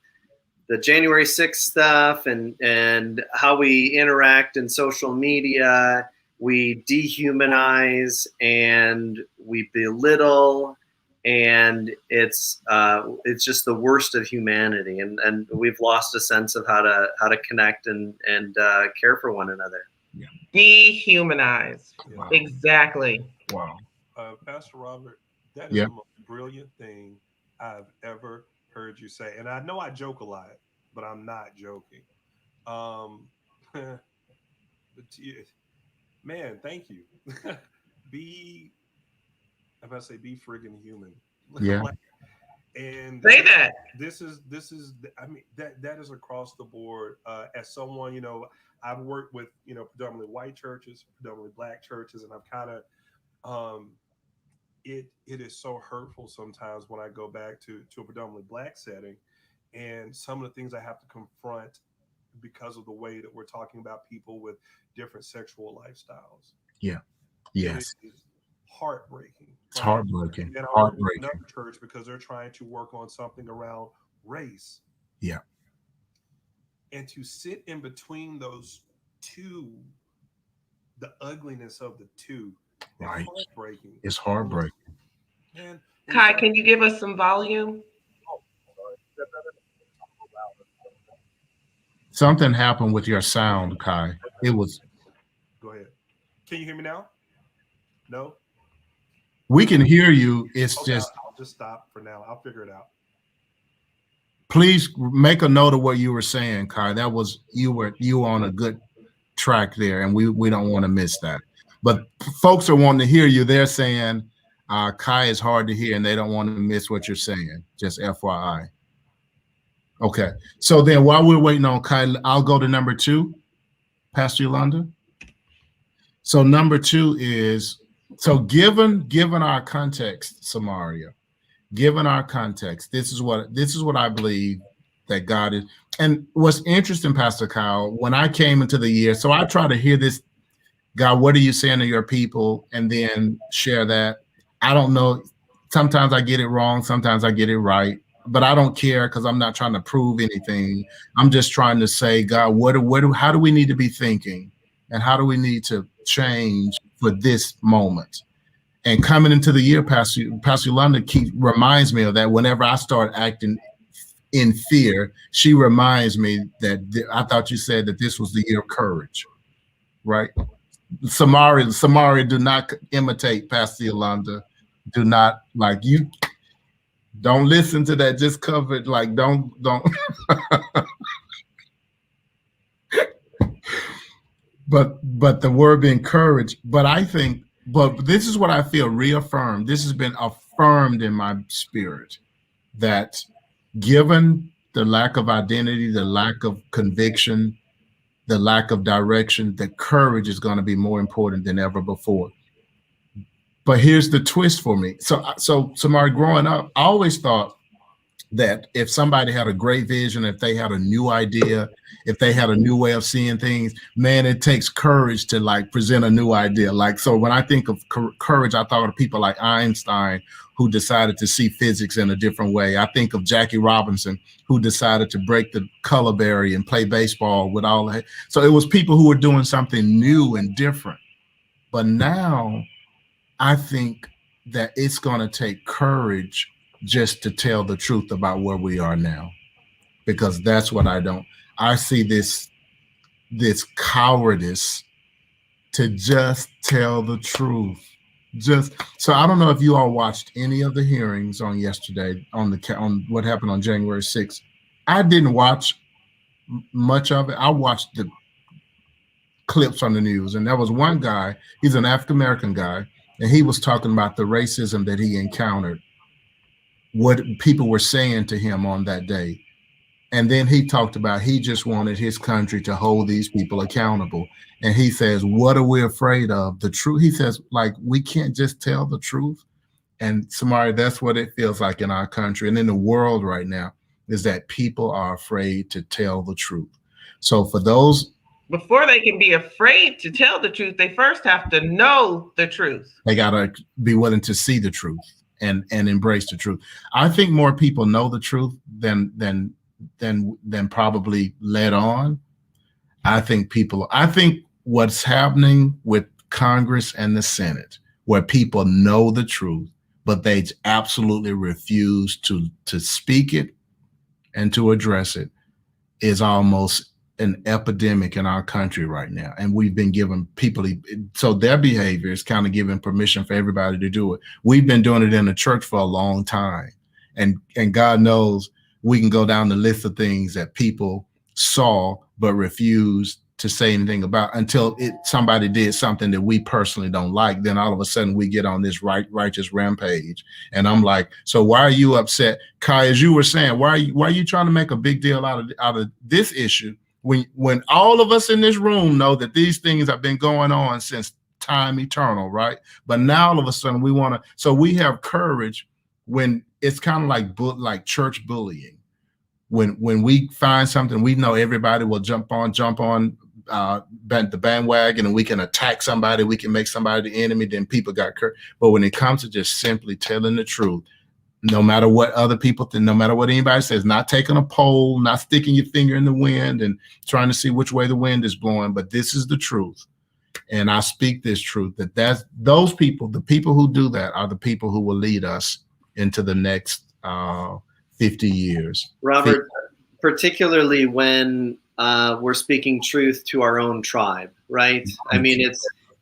January 6th stuff and how we interact in social media. We dehumanize and we belittle, and it's just the worst of humanity, and we've lost a sense of how to connect and care for one another. Yeah. Dehumanize. Wow. Exactly. Wow. Pastor Robert, that is the most brilliant thing I've ever heard you say. And I know I joke a lot, but I'm not joking. Man, thank you. Be friggin' human. Yeah. And Say that. This is I mean that is across the board. As someone, I've worked with predominantly white churches, predominantly black churches, and I've kind of it is so hurtful sometimes when I go back to a predominantly black setting, and some of the things I have to confront because of the way that we're talking about people with different sexual lifestyles. Yeah. Yes. It is heartbreaking. It's heartbreaking. And I work with Heartbreaking. another church because they're trying to work on something around race. Yeah. And to sit in between those two, the ugliness of the two, Right. is heartbreaking. It's heartbreaking. And Kai, can you give us some volume? Something happened with your sound, Kai. It was. Go ahead. Can you hear me now? No? We can hear you. It's Okay, just. I'll just stop for now. I'll figure it out. Please make a note of what you were saying, Kai. That was you were on a good track there, and we don't want to miss that. But folks are wanting to hear you. They're saying Kai is hard to hear, and they don't want to miss what you're saying. Just FYI. Okay. So then, while we're waiting on Kai, I'll go to number 2, Pastor Yolanda. So number 2 is given our context, Samaria. Given our context, this is what I believe that God is. And what's interesting, Pastor Kyle, when I came into the year, so I try to hear this, God, what are you saying to your people? And then share that. I don't know. Sometimes I get it wrong. Sometimes I get it right. But I don't care because I'm not trying to prove anything. I'm just trying to say, God, how do we need to be thinking? And how do we need to change for this moment? And coming into the year, Pastor Yolanda reminds me of that. Whenever I start acting in fear, she reminds me that I thought you said that this was the year of courage, right? Samaria, do not imitate Pastor Yolanda. Do not don't listen to that. Just cover it. Don't. but the word being courage. But I think, but this is what I feel reaffirmed. This has been affirmed in my spirit that given the lack of identity, the lack of conviction, the lack of direction, that courage is going to be more important than ever before. But here's the twist for me. So Samari, growing up, I always thought that if somebody had a great vision, if they had a new idea, if they had a new way of seeing things, man, it takes courage to like present a new idea. Like, so when I think of courage, I thought of people like Einstein, who decided to see physics in a different way. I think of Jackie Robinson, who decided to break the color barrier and play baseball with all that. So it was people who were doing something new and different. But now I think that it's going to take courage just to tell the truth about where we are now, because that's what I see this cowardice to just tell the truth. Just so I don't know if you all watched any of the hearings on yesterday on what happened on January 6th. I didn't watch much of it. I watched the clips on the news, and there was one guy, he's an African-American guy, and he was talking about the racism that he encountered, what people were saying to him on that day. And then he talked about he just wanted his country to hold these people accountable. And he says, what are we afraid of? The truth. He says, like, we can't just tell the truth. And Samari, that's what it feels like in our country and in the world right now, is that people are afraid to tell the truth. So for those, before they can be afraid to tell the truth, they first have to know the truth. They got to be willing to see the truth and embrace the truth. I think more people know the truth than probably let on. I think what's happening with Congress and the Senate, where people know the truth, but they absolutely refuse to speak it and to address it, is almost an epidemic in our country right now. And we've been giving people, so their behavior is kind of giving permission for everybody to do it. We've been doing it in the church for a long time. And God knows we can go down the list of things that people saw but refused to say anything about until somebody did something that we personally don't like. Then all of a sudden we get on this righteous rampage. And I'm like, so why are you upset? Kai, as you were saying, why are you trying to make a big deal out of this issue when all of us in this room know that these things have been going on since time eternal, right? But now all of a sudden so we have courage when it's kind of like church bullying. When we find something, we know everybody will jump on the bandwagon, and we can attack somebody, we can make somebody the enemy, then people got hurt. But when it comes to just simply telling the truth, no matter what other people think, no matter what anybody says, not taking a poll, not sticking your finger in the wind and trying to see which way the wind is blowing, but this is the truth. And I speak this truth, those people, the people who do that are the people who will lead us into the next 50 years. Robert, particularly when we're speaking truth to our own tribe, right? I mean,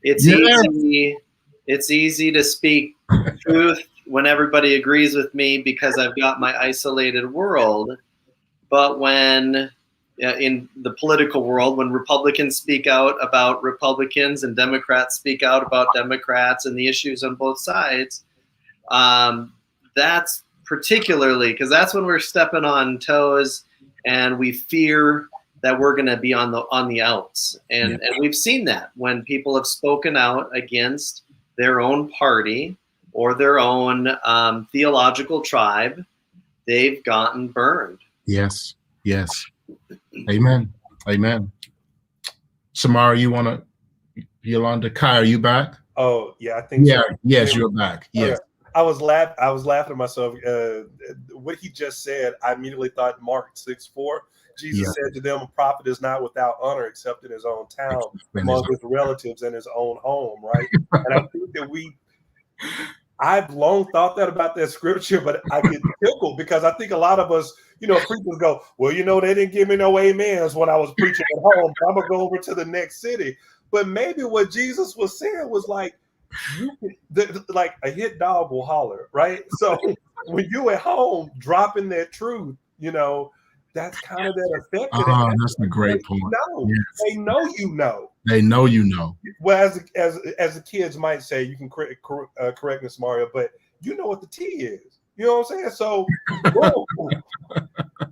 it's easy to speak truth when everybody agrees with me because I've got my isolated world. But when in the political world, when Republicans speak out about Republicans and Democrats speak out about Democrats and the issues on both sides, that's particularly because that's when we're stepping on toes and we fear that we're going to be on the outs. And we've seen that when people have spoken out against their own party or their own theological tribe, they've gotten burned. Yes. Amen. Samara, you want to, Yolanda, Kai, are you back? Oh, yeah, I think so. Yes, you're back. Yes. I was laughing at myself. What he just said, I immediately thought Mark 6:4. Jesus said to them, a prophet is not without honor except in his own town, among his relatives and his own home, right? And I think that I've long thought that about that scripture, but I get tickled because I think a lot of us, preachers go, well, they didn't give me no amens when I was preaching at home. So I'm going to go over to the next city. But maybe what Jesus was saying was like a hit dog will holler, right? So when you at home dropping that truth, that's kind of that effect. That's a great point. They know They know you know. Well, as the kids might say, you can correct Miss Mario, but you know what the T is. You know what I'm saying? So, boom,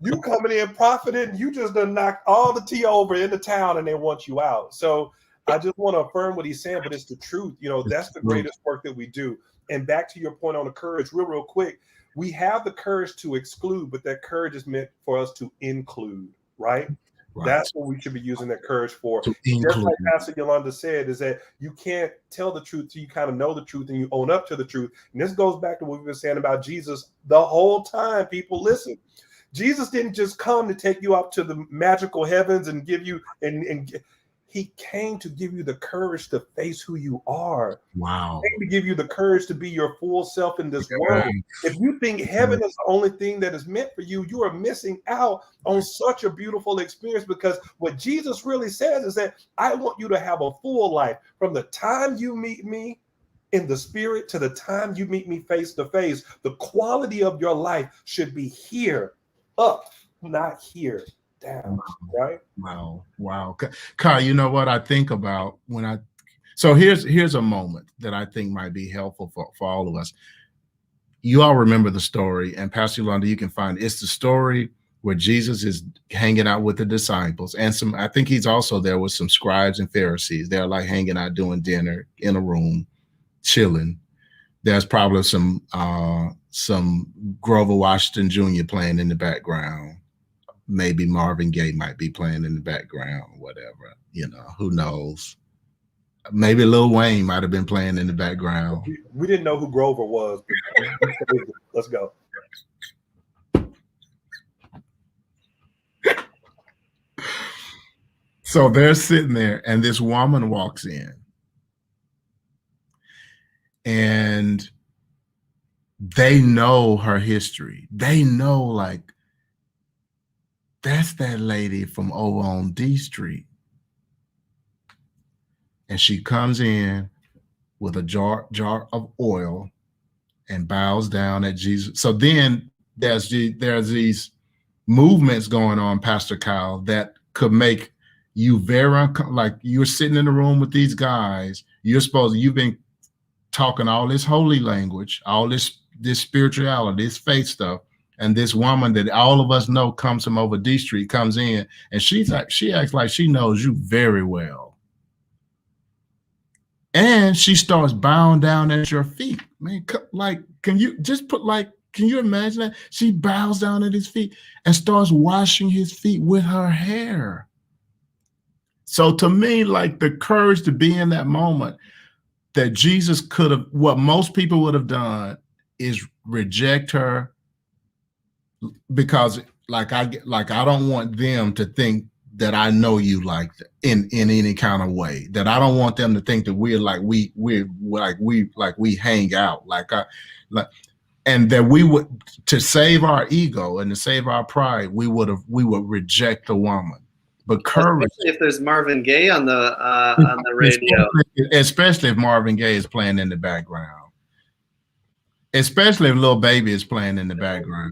you coming in profiting, you just done knocked all the T over in the town, and they want you out. So I just want to affirm what he's saying, but it's the truth. You know, that's the greatest work that we do. And back to your point on the courage, real quick, we have the courage to exclude, but that courage is meant for us to include, right? Right. That's what we should be using that courage for. To Just include. like Pastor Yolanda said, is that you can't tell the truth till you kind of know the truth and you own up to the truth. And this goes back to what we've been saying about Jesus the whole time. People, listen. Jesus didn't just come to take you up to the magical heavens and give you and he came to give you the courage to face who you are. Wow. He came to give you the courage to be your full self in this world. If you think heaven is the only thing that is meant for you, you are missing out on such a beautiful experience, because what Jesus really says is that I want you to have a full life from the time you meet me in the spirit to the time you meet me face to face. The quality of your life should be here up, not here down, right? Wow. Kai, you know what I think about when so here's a moment that I think might be helpful for all of us. You all remember the story, and Pastor Yolanda, you can find it's the story where Jesus is hanging out with the disciples, and I think he's also there with some scribes and Pharisees. They're like hanging out doing dinner in a room, chilling. There's probably some Grover Washington Jr. playing in the background. Maybe Marvin Gaye might be playing in the background, whatever, you know, who knows? Maybe Lil Wayne might have been playing in the background. We didn't know who Grover was. Let's go. So they're sitting there, and this woman walks in, and they know her history. They know, like, that's that lady from over on D Street. And she comes in with a jar of oil and bows down at Jesus. So then there's these movements going on, Pastor Kyle, that could make you very like you're sitting in the room with these guys. You've been talking all this holy language, all this spirituality, this faith stuff. And this woman that all of us know comes from over D Street comes in, and she acts like she knows you very well. And she starts bowing down at your feet. Man, like, can you imagine that? She bows down at his feet and starts washing his feet with her hair. So to me, like, the courage to be in that moment that Jesus could have, what most people would have done is reject her, because like I don't want them to think that I know you like in any kind of way, that I don't want them to think that we hang out and that we would, to save our ego and to save our pride, we would reject the woman. But courage, especially if there's Marvin Gaye on the radio, especially if Marvin Gaye is playing in the background, especially if Lil Baby is playing in the background.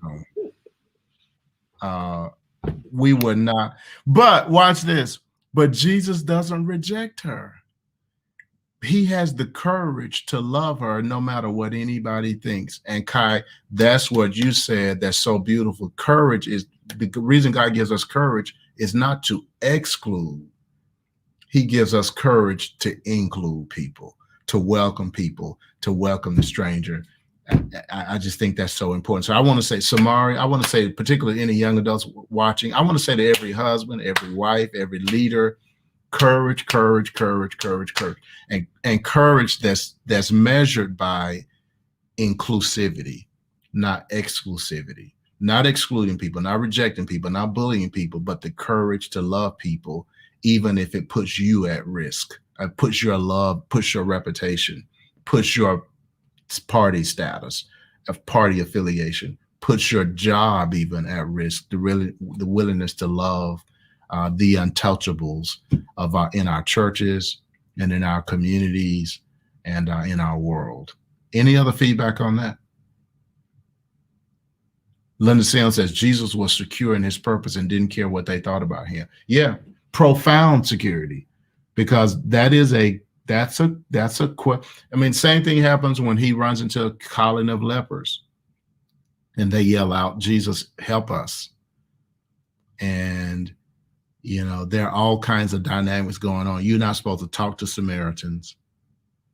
We would not. But watch this. But Jesus doesn't reject her. He has the courage to love her no matter what anybody thinks. And Kai, that's what you said. That's so beautiful. Courage is the reason God gives us courage is not to exclude. He gives us courage to include people, to welcome the stranger. I just think that's so important. So I want to say, Samari, I want to say, particularly any young adults watching, I want to say to every husband, every wife, every leader, courage, and courage that's measured by inclusivity, not exclusivity, not excluding people, not rejecting people, not bullying people, but the courage to love people, even if it puts you at risk, puts your love, puts your reputation, puts your party status, of party affiliation, puts your job even at risk. The willingness to love the untouchables in our churches and in our communities and in our world. Any other feedback on that? Linda Sam says Jesus was secure in his purpose and didn't care what they thought about him. Yeah, profound security, because that's a I mean, same thing happens when he runs into a colony of lepers and they yell out, Jesus, help us. And, there are all kinds of dynamics going on. You're not supposed to talk to Samaritans.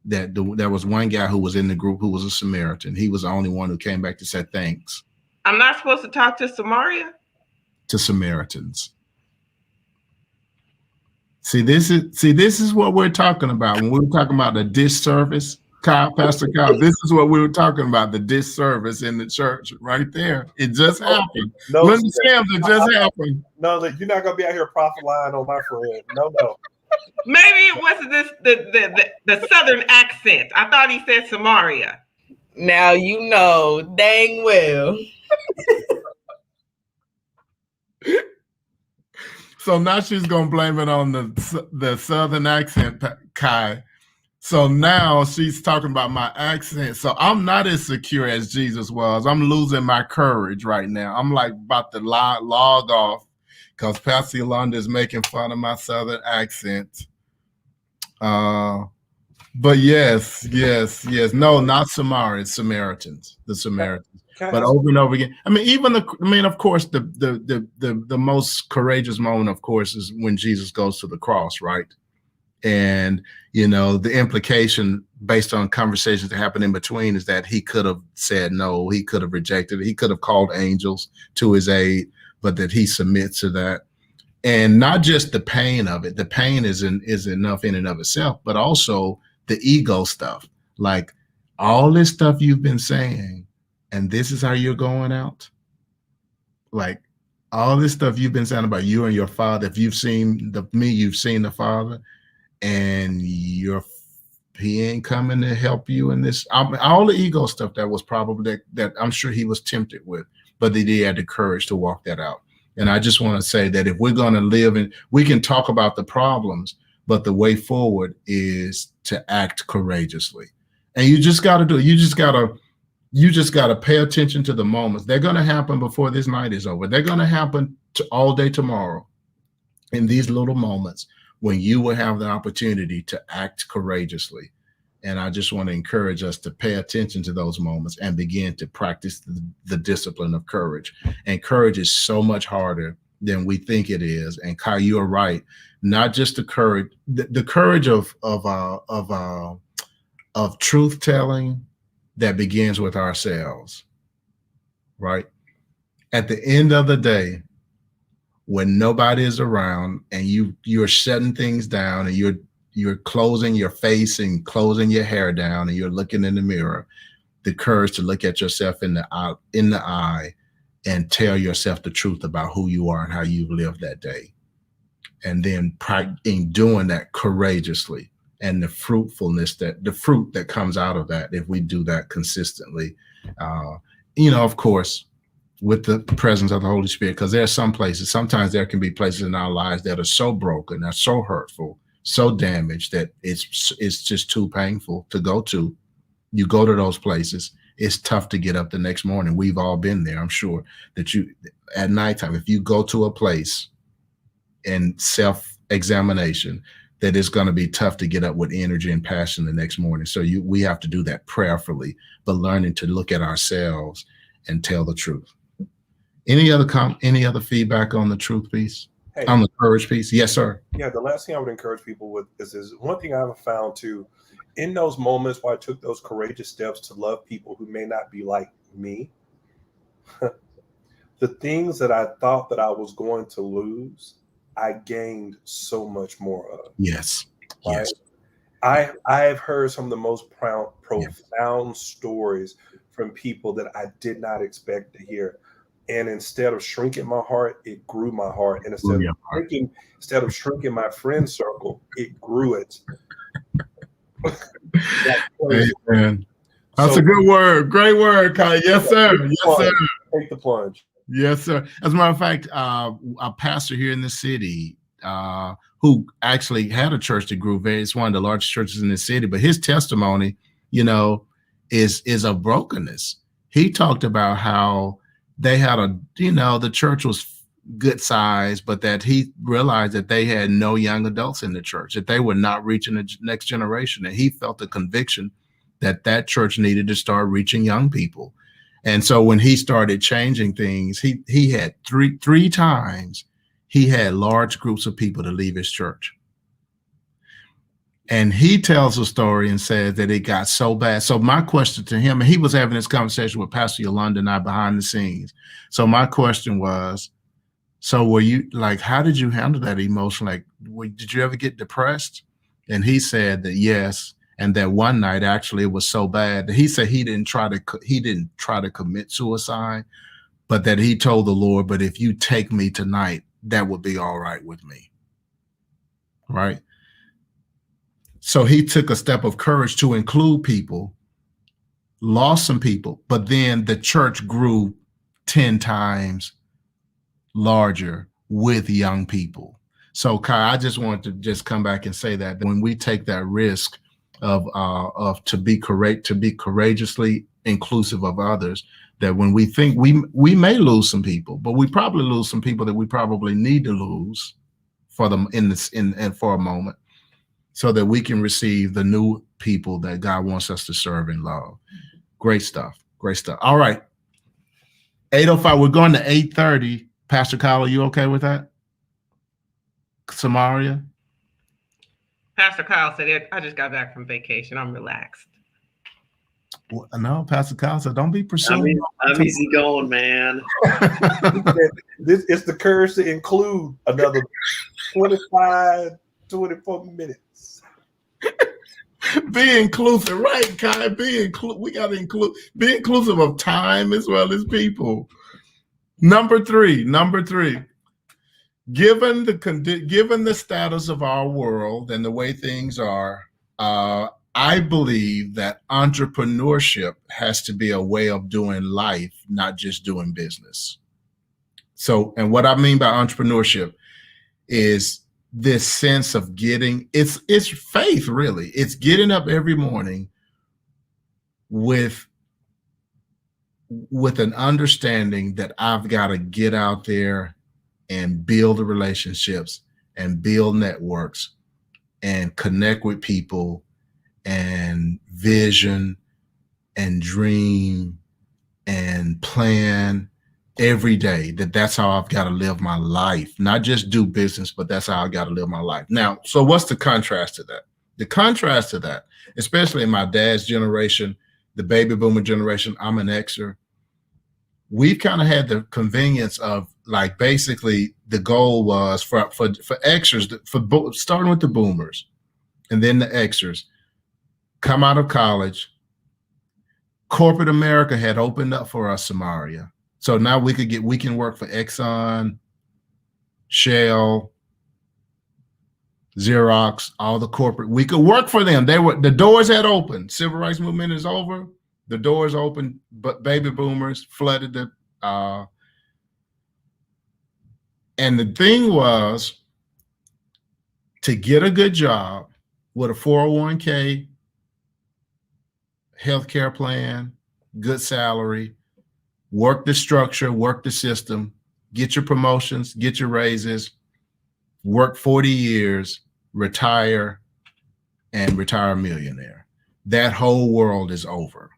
There was one guy who was in the group who was a Samaritan. He was the only one who came back to say thanks. I'm not supposed to talk to Samaria? To Samaritans. See, this is what we're talking about when we were talking about the disservice. Pastor Kyle, this is what we were talking about, the disservice in the church right there. It just happened. No, Linda Sims, it just happened. No, you're not gonna be out here prophet lying on my friend. No. Maybe it wasn't the southern accent. I thought he said Samaria. Now you know dang well. So now she's gonna blame it on the southern accent, Kai. So now she's talking about my accent. So I'm not as secure as Jesus was. I'm losing my courage right now. I'm like about to log off because Pastor Yolanda is making fun of my southern accent. But yes. No, not Samaritans, Samaritans, the Samaritans. Okay. But over and over again. I mean, of course, the most courageous moment, of course, is when Jesus goes to the cross, right? And, the implication based on conversations that happen in between is that he could have said no, he could have rejected it, he could have called angels to his aid, but that he submits to that. And not just the pain of it. The pain is enough in and of itself, but also the ego stuff. Like all this stuff you've been saying, and this is how you're going out. Like all this stuff you've been saying about you and your Father. If you've seen me, you've seen the Father. And he ain't coming to help you in this. All the ego stuff that was probably that I'm sure he was tempted with, but he had the courage to walk that out. And I just want to say that if we're going to live in, we can talk about the problems, but the way forward is to act courageously. And you just got to do it. You just got to pay attention to the moments. They're going to happen before this night is over. They're going to happen all day tomorrow in these little moments, when you will have the opportunity to act courageously. And I just want to encourage us to pay attention to those moments and begin to practice the discipline of courage. And courage is so much harder than we think it is. And Kai, you are right. Not just the courage, the courage of truth telling that begins with ourselves, right? At the end of the day, when nobody is around and you're shutting things down and you're closing your face and closing your hair down and you're looking in the mirror, the courage to look at yourself in the eye and tell yourself the truth about who you are and how you've lived that day. And then in doing that courageously, and the fruit that comes out of that, if we do that consistently, of course, with the presence of the Holy Spirit, because there are sometimes there can be places in our lives that are so broken, are so hurtful, so damaged that it's just too painful to go to. You go to those places, it's tough to get up the next morning. We've all been there. I'm sure that at nighttime, if you go to a place in self-examination, that it's going to be tough to get up with energy and passion the next morning. So we have to do that prayerfully, but learning to look at ourselves and tell the truth. Any other feedback on the truth piece? Hey, on the courage piece? Yes, sir. Yeah, the last thing I would encourage people with is one thing I've found too, in those moments where I took those courageous steps to love people who may not be like me, the things that I thought that I was going to lose, I gained so much more of. Yes. Right? Yes. I have heard some of the most profound stories from people that I did not expect to hear. And instead of shrinking my heart, it grew my heart. And instead of shrinking my friend circle, it grew it. Amen. That's a good word. Great word, Kai. Yes, sir. Yes, sir. Take the plunge. Yes, sir. As a matter of fact, a pastor here in the city who actually had a church that grew it's one of the largest churches in the city, but his testimony, is of brokenness. He talked about how they had the church was good size, but that he realized that they had no young adults in the church, that they were not reaching the next generation. And he felt the conviction that that church needed to start reaching young people. And so when he started changing things, he had three times he had large groups of people to leave his church. And he tells a story and says that it got so bad. So my question to him, and he was having this conversation with Pastor Yolanda and I behind the scenes. So my question was, so were you like, how did you handle that emotion? Like, did you ever get depressed? And he said that yes. And that one night, actually, it was so bad that he said he didn't try to commit suicide, but that he told the Lord, but if you take me tonight, that would be all right with me. Right. So he took a step of courage to include people, lost some people, but then the church grew 10 times larger with young people. So Kai, I just wanted to just come back and say that when we take that risk of to be courageously inclusive of others, that when we think we may lose some people, but we probably lose some people that we probably need to lose for them and for a moment, so that we can receive the new people that God wants us to serve and love. Great stuff. Great stuff. All right. 8:05. We're going to 8:30. Pastor Kyle, are you okay with that? Samaria? Pastor Kyle said, I just got back from vacation. I'm relaxed. Well, no, Pastor Kyle said, don't be pursuing. I'm easy going, man. It's the courage to include another 25, 24 minutes. Be inclusive, right, Kai? We got to be inclusive of time as well as people. Number three. Given the status of our world and the way things are, I believe that entrepreneurship has to be a way of doing life, not just doing business. So, and what I mean by entrepreneurship is this sense of it's faith, really. It's getting up every morning with an understanding that I've got to get out there and build the relationships and build networks and connect with people and vision and dream and plan every day. That's how I've got to live my life, not just do business, but that's how I got to live my life. Now, so what's the contrast to that? The contrast to that, especially in my dad's generation, the baby boomer generation, I'm an Xer. We've kind of had the convenience of, like, basically the goal was for Xers, starting with the boomers and then the Xers, come out of college. Corporate America had opened up for us, Samaria. So now we can work for Exxon, Shell, Xerox, all the corporate. We could work for them. The doors had opened. Civil rights movement is over. The doors open, but baby boomers flooded the. And the thing was to get a good job with a 401k, healthcare plan, good salary, work the structure, work the system, get your promotions, get your raises, work 40 years, retire, and retire a millionaire. That whole world is over.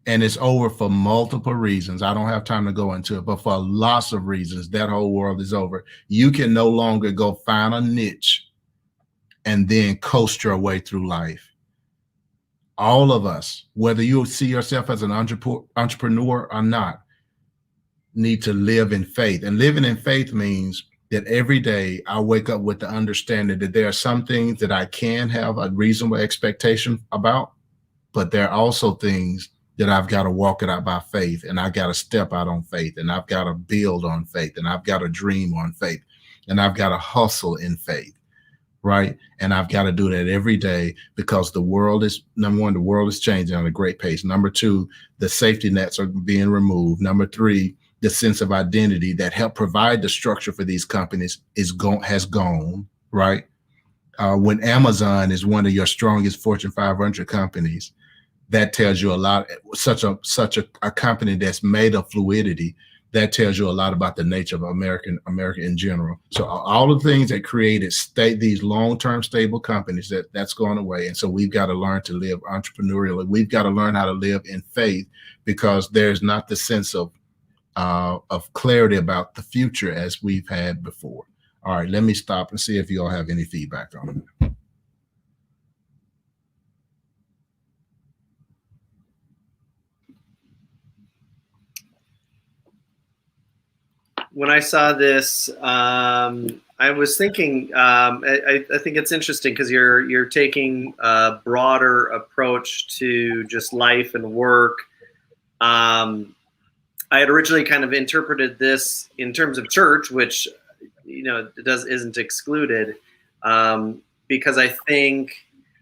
And it's over for multiple reasons. I don't have time to go into it, but for lots of reasons, that whole world is over. You can no longer go find a niche and then coast your way through life. All of us, whether you see yourself as an entrepreneur or not, need to live in faith. And living in faith means that every day I wake up with the understanding that there are some things that I can have a reasonable expectation about, but there are also things that I've got to walk it out by faith, and I got to step out on faith, and I've got to build on faith, and I've got to dream on faith, and I've got to hustle in faith, right? And I've got to do that every day, because the world is, number one, the world is changing at a great pace. Number two, the safety nets are being removed. Number three, the sense of identity that helped provide the structure for these companies has gone, right? When Amazon is one of your strongest Fortune 500 companies, that tells you a lot. Such a company that's made of fluidity that tells you a lot about the nature of America in general. So all the things that created these long-term stable companies, that's gone away. And so we've got to learn to live entrepreneurially. We've got to learn how to live in faith, because there's not the sense of clarity about the future as we've had before. All right, let me stop and see if you all have any feedback on it. When I saw this, I was thinking, I think it's interesting because you're taking a broader approach to just life and work. I had originally kind of interpreted this in terms of church, which isn't excluded, because I think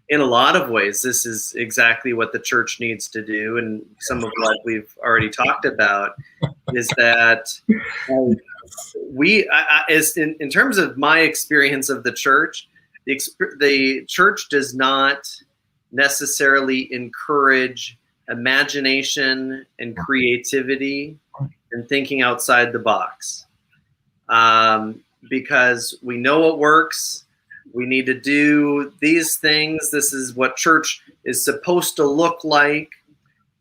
in a lot of ways this is exactly what the church needs to do, and some of what we've already talked about is that in terms of my experience of the church, the church does not necessarily encourage imagination and creativity and thinking outside the box, because we know what works. We need to do these things. This is what church is supposed to look like.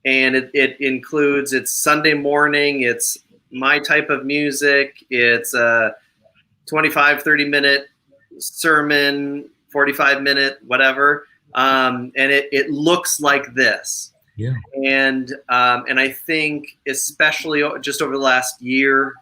And it includes, it's Sunday morning, it's my type of music, it's a 25, 30-minute sermon, 45-minute, whatever. And it looks like this. Yeah. And I think especially just over the last year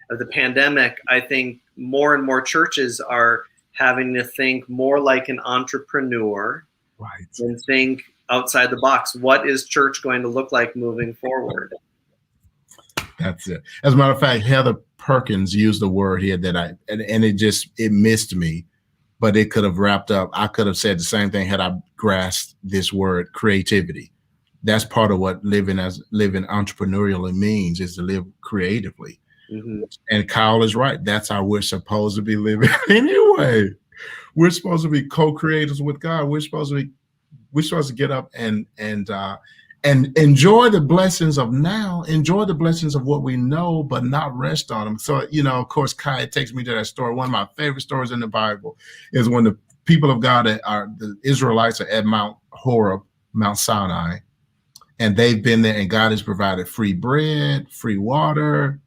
of the pandemic, I think more and more churches are having to think more like an entrepreneur, Right. And think outside the box. What is church going to look like moving forward? That's it. As a matter of fact, Heather Perkins used the word here that it missed me, but it could have wrapped up. I could have said the same thing had I grasped this word, creativity. That's part of what living entrepreneurially means, is to live creatively. Mm-hmm. And Kyle is right. That's how we're supposed to be living anyway. We're supposed to be co-creators with God. We're supposed to get up and enjoy the blessings of now, enjoy the blessings of what we know, but not rest on them. So, of course, Kai, it takes me to that story. One of my favorite stories in the Bible is when the people of God the Israelites are at Mount Horeb, Mount Sinai, and they've been there, and God has provided free bread, free water,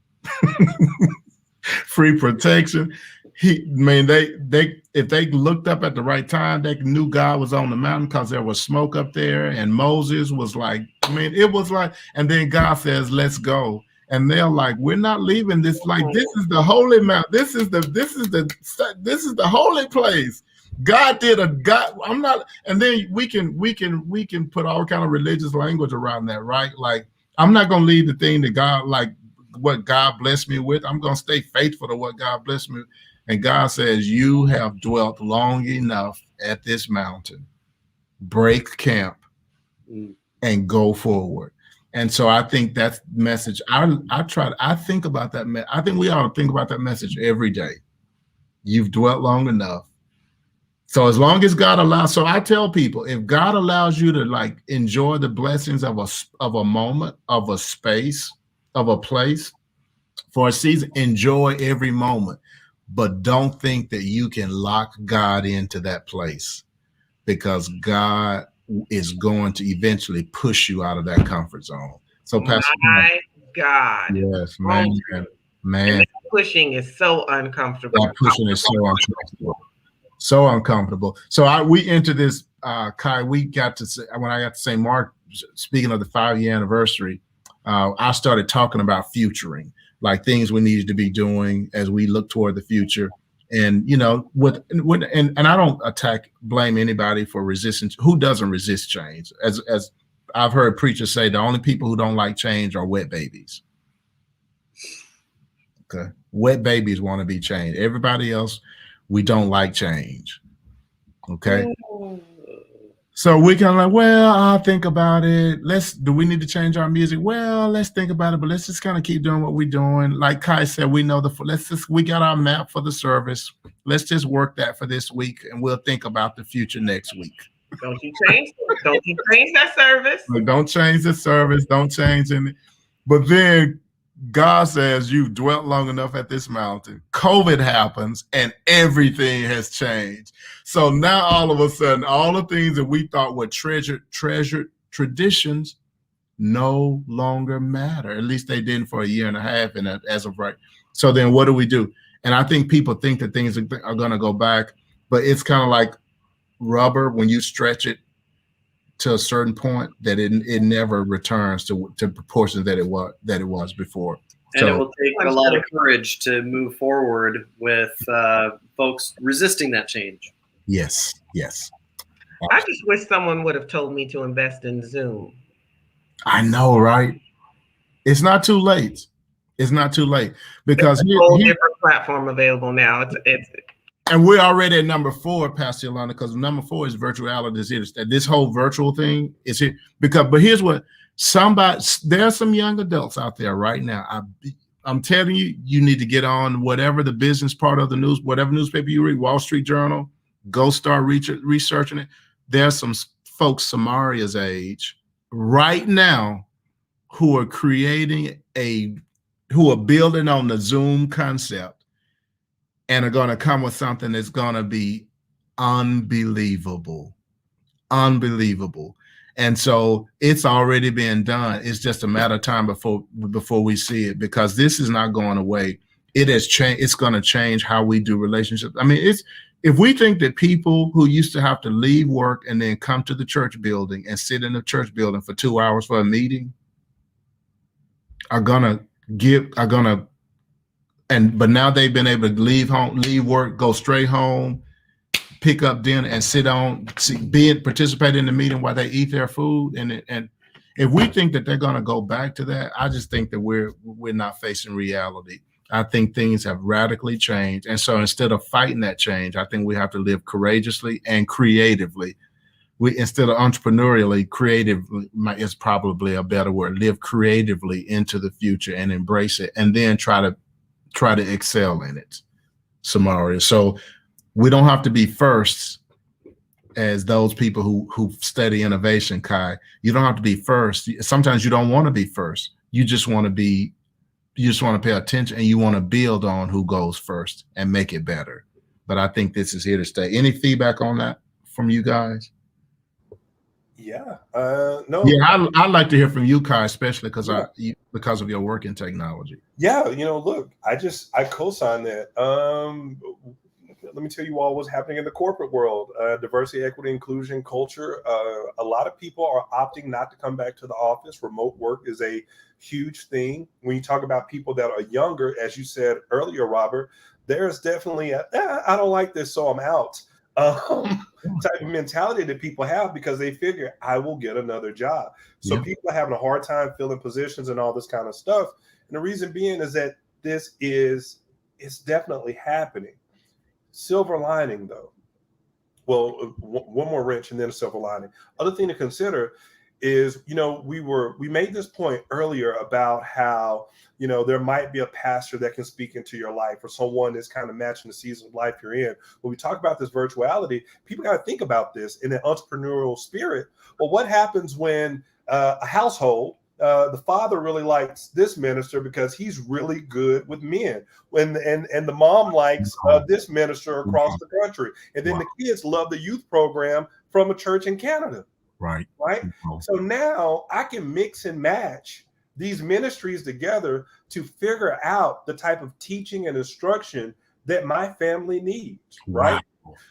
free protection. If they looked up at the right time, they knew God was on the mountain because there was smoke up there, and Moses was like, it was like, and then God says, let's go. And they're like, we're not leaving this. Like, this is the holy mountain. This is the holy place. God did I'm not, and then we can put all kind of religious language around that, right? Like, I'm not going to leave the thing that God, like what God blessed me with. I'm going to stay faithful to what God blessed me with. And God says, you have dwelt long enough at this mountain. Break camp and go forward. And so I think that message, I think about that. I think we ought to think about that message every day. You've dwelt long enough. So as long as God allows, so I tell people, if God allows you to like enjoy the blessings of a moment, of a space, of a place for a season, enjoy every moment. But don't think that you can lock God into that place, because God is going to eventually push you out of that comfort zone. So, Pastor, my God, yes, man. And that pushing is so uncomfortable. That pushing is so uncomfortable, so uncomfortable. So we entered this, Kai. We got to say, when I got to Saint Mark, speaking of the 5-year anniversary, I started talking about futuring. Like things we needed to be doing as we look toward the future. And, and I don't blame anybody for resistance. Who doesn't resist change? As I've heard preachers say, the only people who don't like change are wet babies. Okay. Wet babies want to be changed. Everybody else, we don't like change. Okay. So we kind of like, well, I'll think about it. Do we need to change our music? Well, let's think about it, but let's just kind of keep doing what we're doing. Like Kai said, we know we got our map for the service. Let's just work that for this week, and we'll think about the future next week. Don't you change that service. Don't change the service. Don't change any. But then God says you've dwelt long enough at this mountain. COVID happens and everything has changed. So now all of a sudden, all the things that we thought were treasured traditions no longer matter. At least they didn't for a year and a half, and as of right. So then what do? And I think people think that things are going to go back, but it's kind of like rubber. When you stretch it to a certain point, that it never returns to proportions that it was before. And so, it will take a lot of courage to move forward with folks resisting that change. Yes, yes. I just wish someone would have told me to invest in Zoom. I know, right? It's not too late. It's not too late, because there's a whole different platform available now. And we're already at number 4, Pastor Yolanda, because number 4 is virtuality. This whole virtual thing is here but here's what there are some young adults out there right now. I'm telling you, you need to get on whatever the business part of the news, whatever newspaper you read, Wall Street Journal, go start researching it. There's some folks Samaria's age right now who are who are building on the Zoom concept and are going to come with something that's going to be unbelievable. And so it's already been done. It's just a matter of time before we see it, because this is not going away. It has changed. It's going to change how we do relationships. I mean, if we think that people who used to have to leave work and then come to the church building and sit in the church building for 2 hours for a meeting but now they've been able to leave work, go straight home, pick up dinner and participate in the meeting while they eat their food. And if we think that they're going to go back to that, I just think that we're not facing reality. I think things have radically changed. And so instead of fighting that change, I think we have to live courageously and creatively. Instead of entrepreneurially, creatively is probably a better word. Live creatively into the future and embrace it, and then try to excel in it, Samaria. So we don't have to be first as those people who study innovation, Kai. You don't have to be first. Sometimes you don't want to be first. You just want to pay attention, and you want to build on who goes first and make it better. But I think this is here to stay. Any feedback on that from you guys? Yeah. No. Yeah, I'd like to hear from you, Kai, especially because of your work in technology. Yeah, look, I co-sign that. Let me tell you all what's happening in the corporate world. Diversity, equity, inclusion, culture. A lot of people are opting not to come back to the office. Remote work is a huge thing. When you talk about people that are younger, as you said earlier, Robert, there's definitely I don't like this, so I'm out. Type of mentality that people have, because they figure I will get another job. So people are having a hard time filling positions and all this kind of stuff. And the reason being is that it's definitely happening. Silver lining, though. Well, one more wrench and then a silver lining. Other thing to consider is, we made this point earlier about how, there might be a pastor that can speak into your life, or someone that's kind of matching the season of life you're in. When we talk about this virtuality, people got to think about this in an entrepreneurial spirit. Well, what happens when a household, the father really likes this minister because he's really good with men, and the mom likes this minister across the country, and then the kids love the youth program from a church in Canada. Right. So now I can mix and match these ministries together to figure out the type of teaching and instruction that my family needs. Right.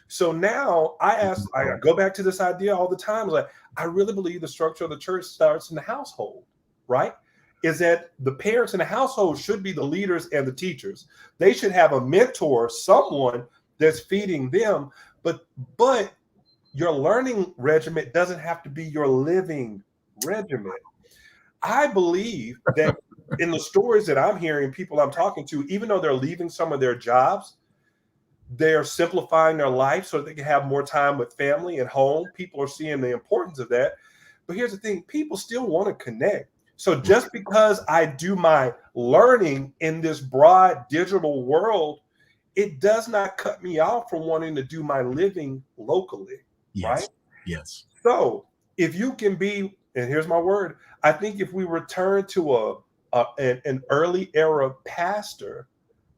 So now I go back to this idea all the time. Like, I really believe the structure of the church starts in the household. Right. Is that the parents in the household should be the leaders and the teachers. They should have a mentor, someone that's feeding them. But your learning regimen doesn't have to be your living regimen. I believe that in the stories that I'm hearing, people I'm talking to, even though they're leaving some of their jobs, they're simplifying their life so they can have more time with family and home. People are seeing the importance of that. But here's the thing, people still want to connect. So just because I do my learning in this broad digital world, it does not cut me off from wanting to do my living locally. Right? So if you can be, and here's my word, I think if we return to an early era pastor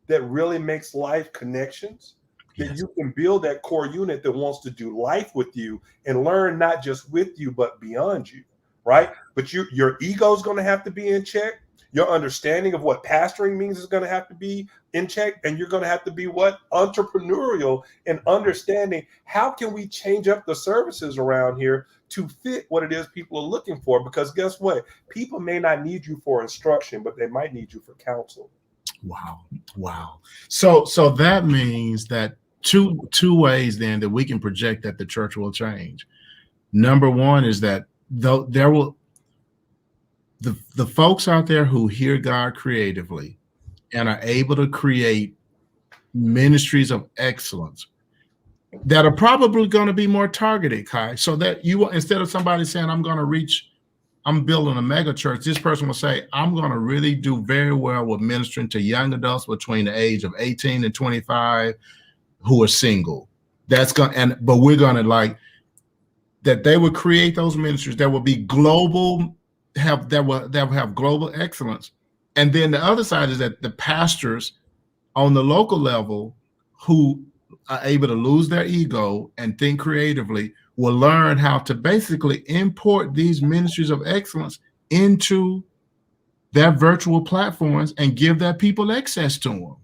that really makes life connections, that Yes. you can build that core unit that wants to do life with you and learn not just with you, but beyond you, right? But your ego is going to have to be in check. Your understanding of what pastoring means is going to have to be in check. And you're going to have to be entrepreneurial and understanding how can we change up the services around here to fit what it is people are looking for? Because guess what? People may not need you for instruction, but they might need you for counsel. Wow. So that means that two ways then that we can project that the church will change. Number one is that there will the folks out there who hear God creatively and are able to create ministries of excellence that are probably going to be more targeted, Kai, so that you, instead of somebody saying, I'm building a mega church, this person will say, I'm going to really do very well with ministering to young adults between the age of 18 and 25 who are single. But we're going to that they would create those ministries that will be global, that will have global excellence. And then the other side is that the pastors on the local level who are able to lose their ego and think creatively will learn how to basically import these ministries of excellence into their virtual platforms and give their people access to them.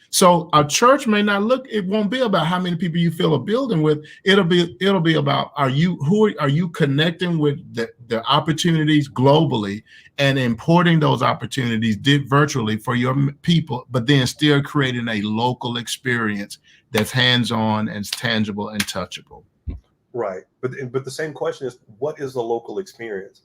So a church may not it won't be about how many people you fill a building with. It'll be about, are you connecting with the opportunities globally and importing those opportunities virtually for your people, but then still creating a local experience that's hands-on and tangible and touchable. Right. But the same question is, what is the local experience?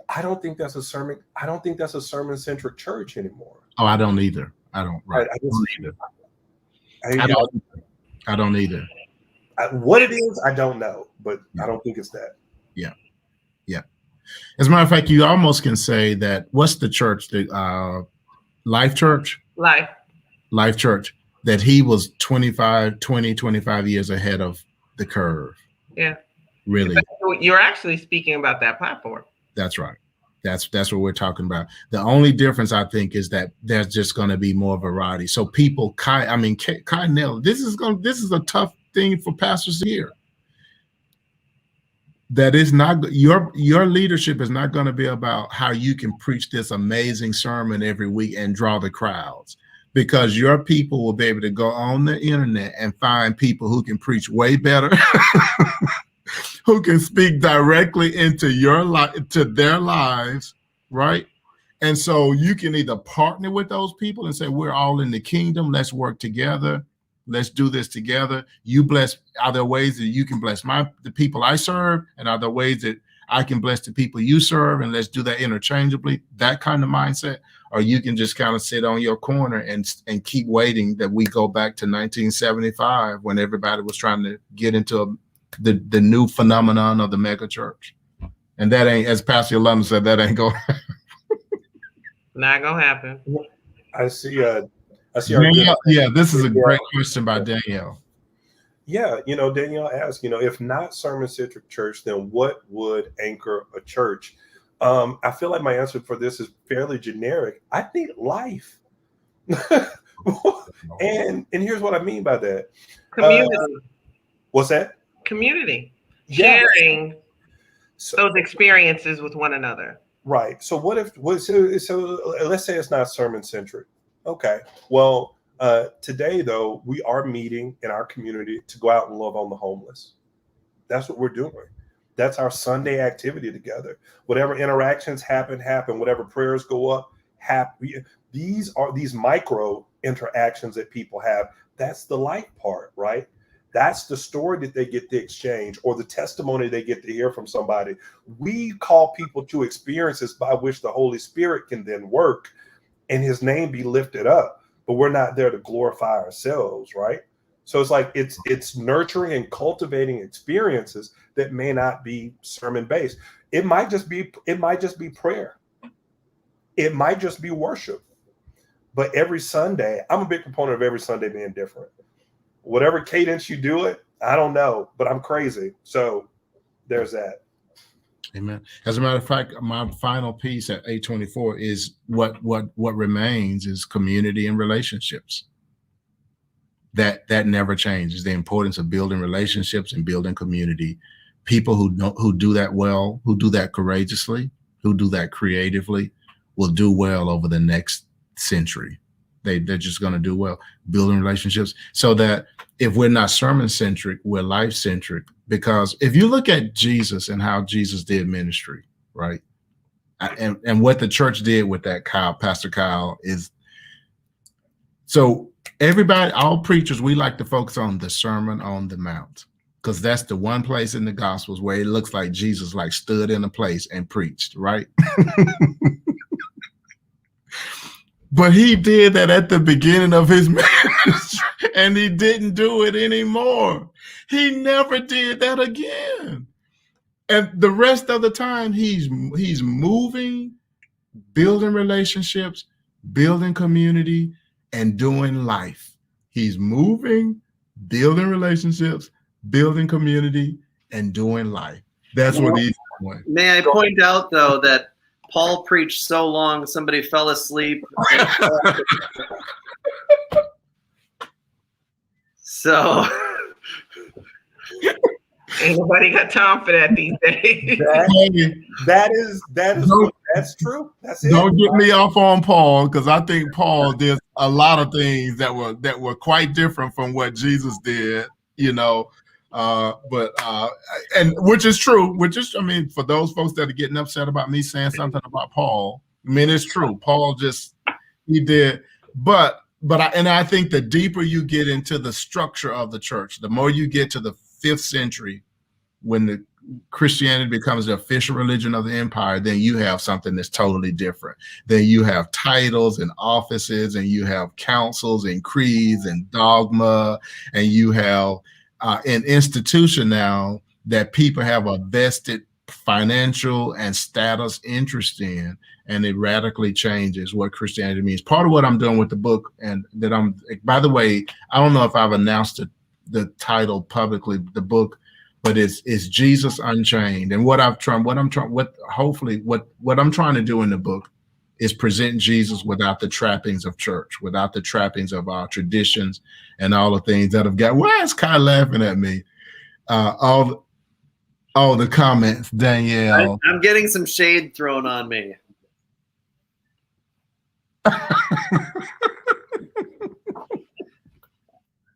I don't think that's a sermon. I don't think that's a sermon-centric church anymore. Oh, I don't either. I don't. Right. I don't either. I don't either. What it is, I don't know, but I don't think it's that. Yeah. As a matter of fact, you almost can say that. What's the church? The Life Church. Life Church. That he was 25 years ahead of the curve. Yeah. Really. You're actually speaking about that platform. That's right. That's what we're talking about. The only difference, I think, is that there's just going to be more variety. So people, Kai nailed this is a tough thing for pastors to hear. That is not your leadership is not going to be about how you can preach this amazing sermon every week and draw the crowds, because your people will be able to go on the internet and find people who can preach way better. Who can speak directly into to their lives, right? And so you can either partner with those people and say, we're all in the kingdom, let's work together, let's do this together. You bless. Are there ways that you can bless the people I serve, and are there ways that I can bless the people you serve, and let's do that interchangeably? That kind of mindset. Or you can just kind of sit on your corner and keep waiting that we go back to 1975 when everybody was trying to get into the new phenomenon of the mega church. And that ain't, as Pastor London said, that ain't going to happen. Not going to happen. I see Danielle, this is a great question by Danielle. Yeah, Danielle asked, if not sermon-centric church, then what would anchor a church? I feel like my answer for this is fairly generic. I think life. and here's what I mean by that. Community. What's that? Community. Yeah. Sharing those experiences with one another. Right. So let's say it's not sermon-centric. Okay. Well, today, though, we are meeting in our community to go out and love on the homeless. That's what we're doing. That's our Sunday activity together. Whatever interactions happen. Whatever prayers go up, happen. These are these micro interactions that people have. That's the life part, right? That's the story that they get to exchange, or the testimony they get to hear from somebody. We call people to experiences by which the Holy Spirit can then work and his name be lifted up. But we're not there to glorify ourselves, right? So it's like it's nurturing and cultivating experiences that may not be sermon based. It might just be prayer. It might just be worship. But every Sunday, I'm a big proponent of every Sunday being different. Whatever cadence you do it, I don't know, but I'm crazy. So there's that. Amen. As a matter of fact, my final piece at 824 is what remains is community and relationships. That never changes. The importance of building relationships and building community. People who do that well, who do that courageously, who do that creatively, will do well over the next century. They're just going to do well building relationships, so that if we're not sermon centric, we're life centric. Because if you look at Jesus and how Jesus did ministry, right, and what the church did with that Pastor Kyle, is so everybody, all preachers, we like to focus on the Sermon on the Mount, because that's the one place in the Gospels where it looks like Jesus like stood in a place and preached, right? But he did that at the beginning of his ministry, and he didn't do it anymore. He never did that again. And the rest of the time, he's moving, building relationships, building community, and doing life. He's moving, building relationships, building community, and doing life. That's what he's doing. May I point out, though, that Paul preached so long, somebody fell asleep. So Ain't nobody got time for that these days. That's true. That's it. Don't get me off on Paul, because I think Paul did a lot of things that were quite different from what Jesus did, you know. And which is true, I mean, for those folks that are getting upset about me saying something about Paul, I mean, it's true. Paul he did, but I think the deeper you get into the structure of the church, the more you get to the 5th century, when the Christianity becomes the official religion of the empire, then you have something that's totally different. Then you have titles and offices, and you have councils and creeds and dogma, and you have an institution now that people have a vested financial and status interest in, and it radically changes what Christianity means. Part of what I'm doing with the book, and that by the way, I don't know if I've announced the title publicly, the book, but it's Jesus Unchained. And what I'm trying to do in the book is present Jesus without the trappings of church, without the trappings of our traditions and all the things that have got. Why is Kai laughing at me? All the comments, Danielle. I'm getting some shade thrown on me. I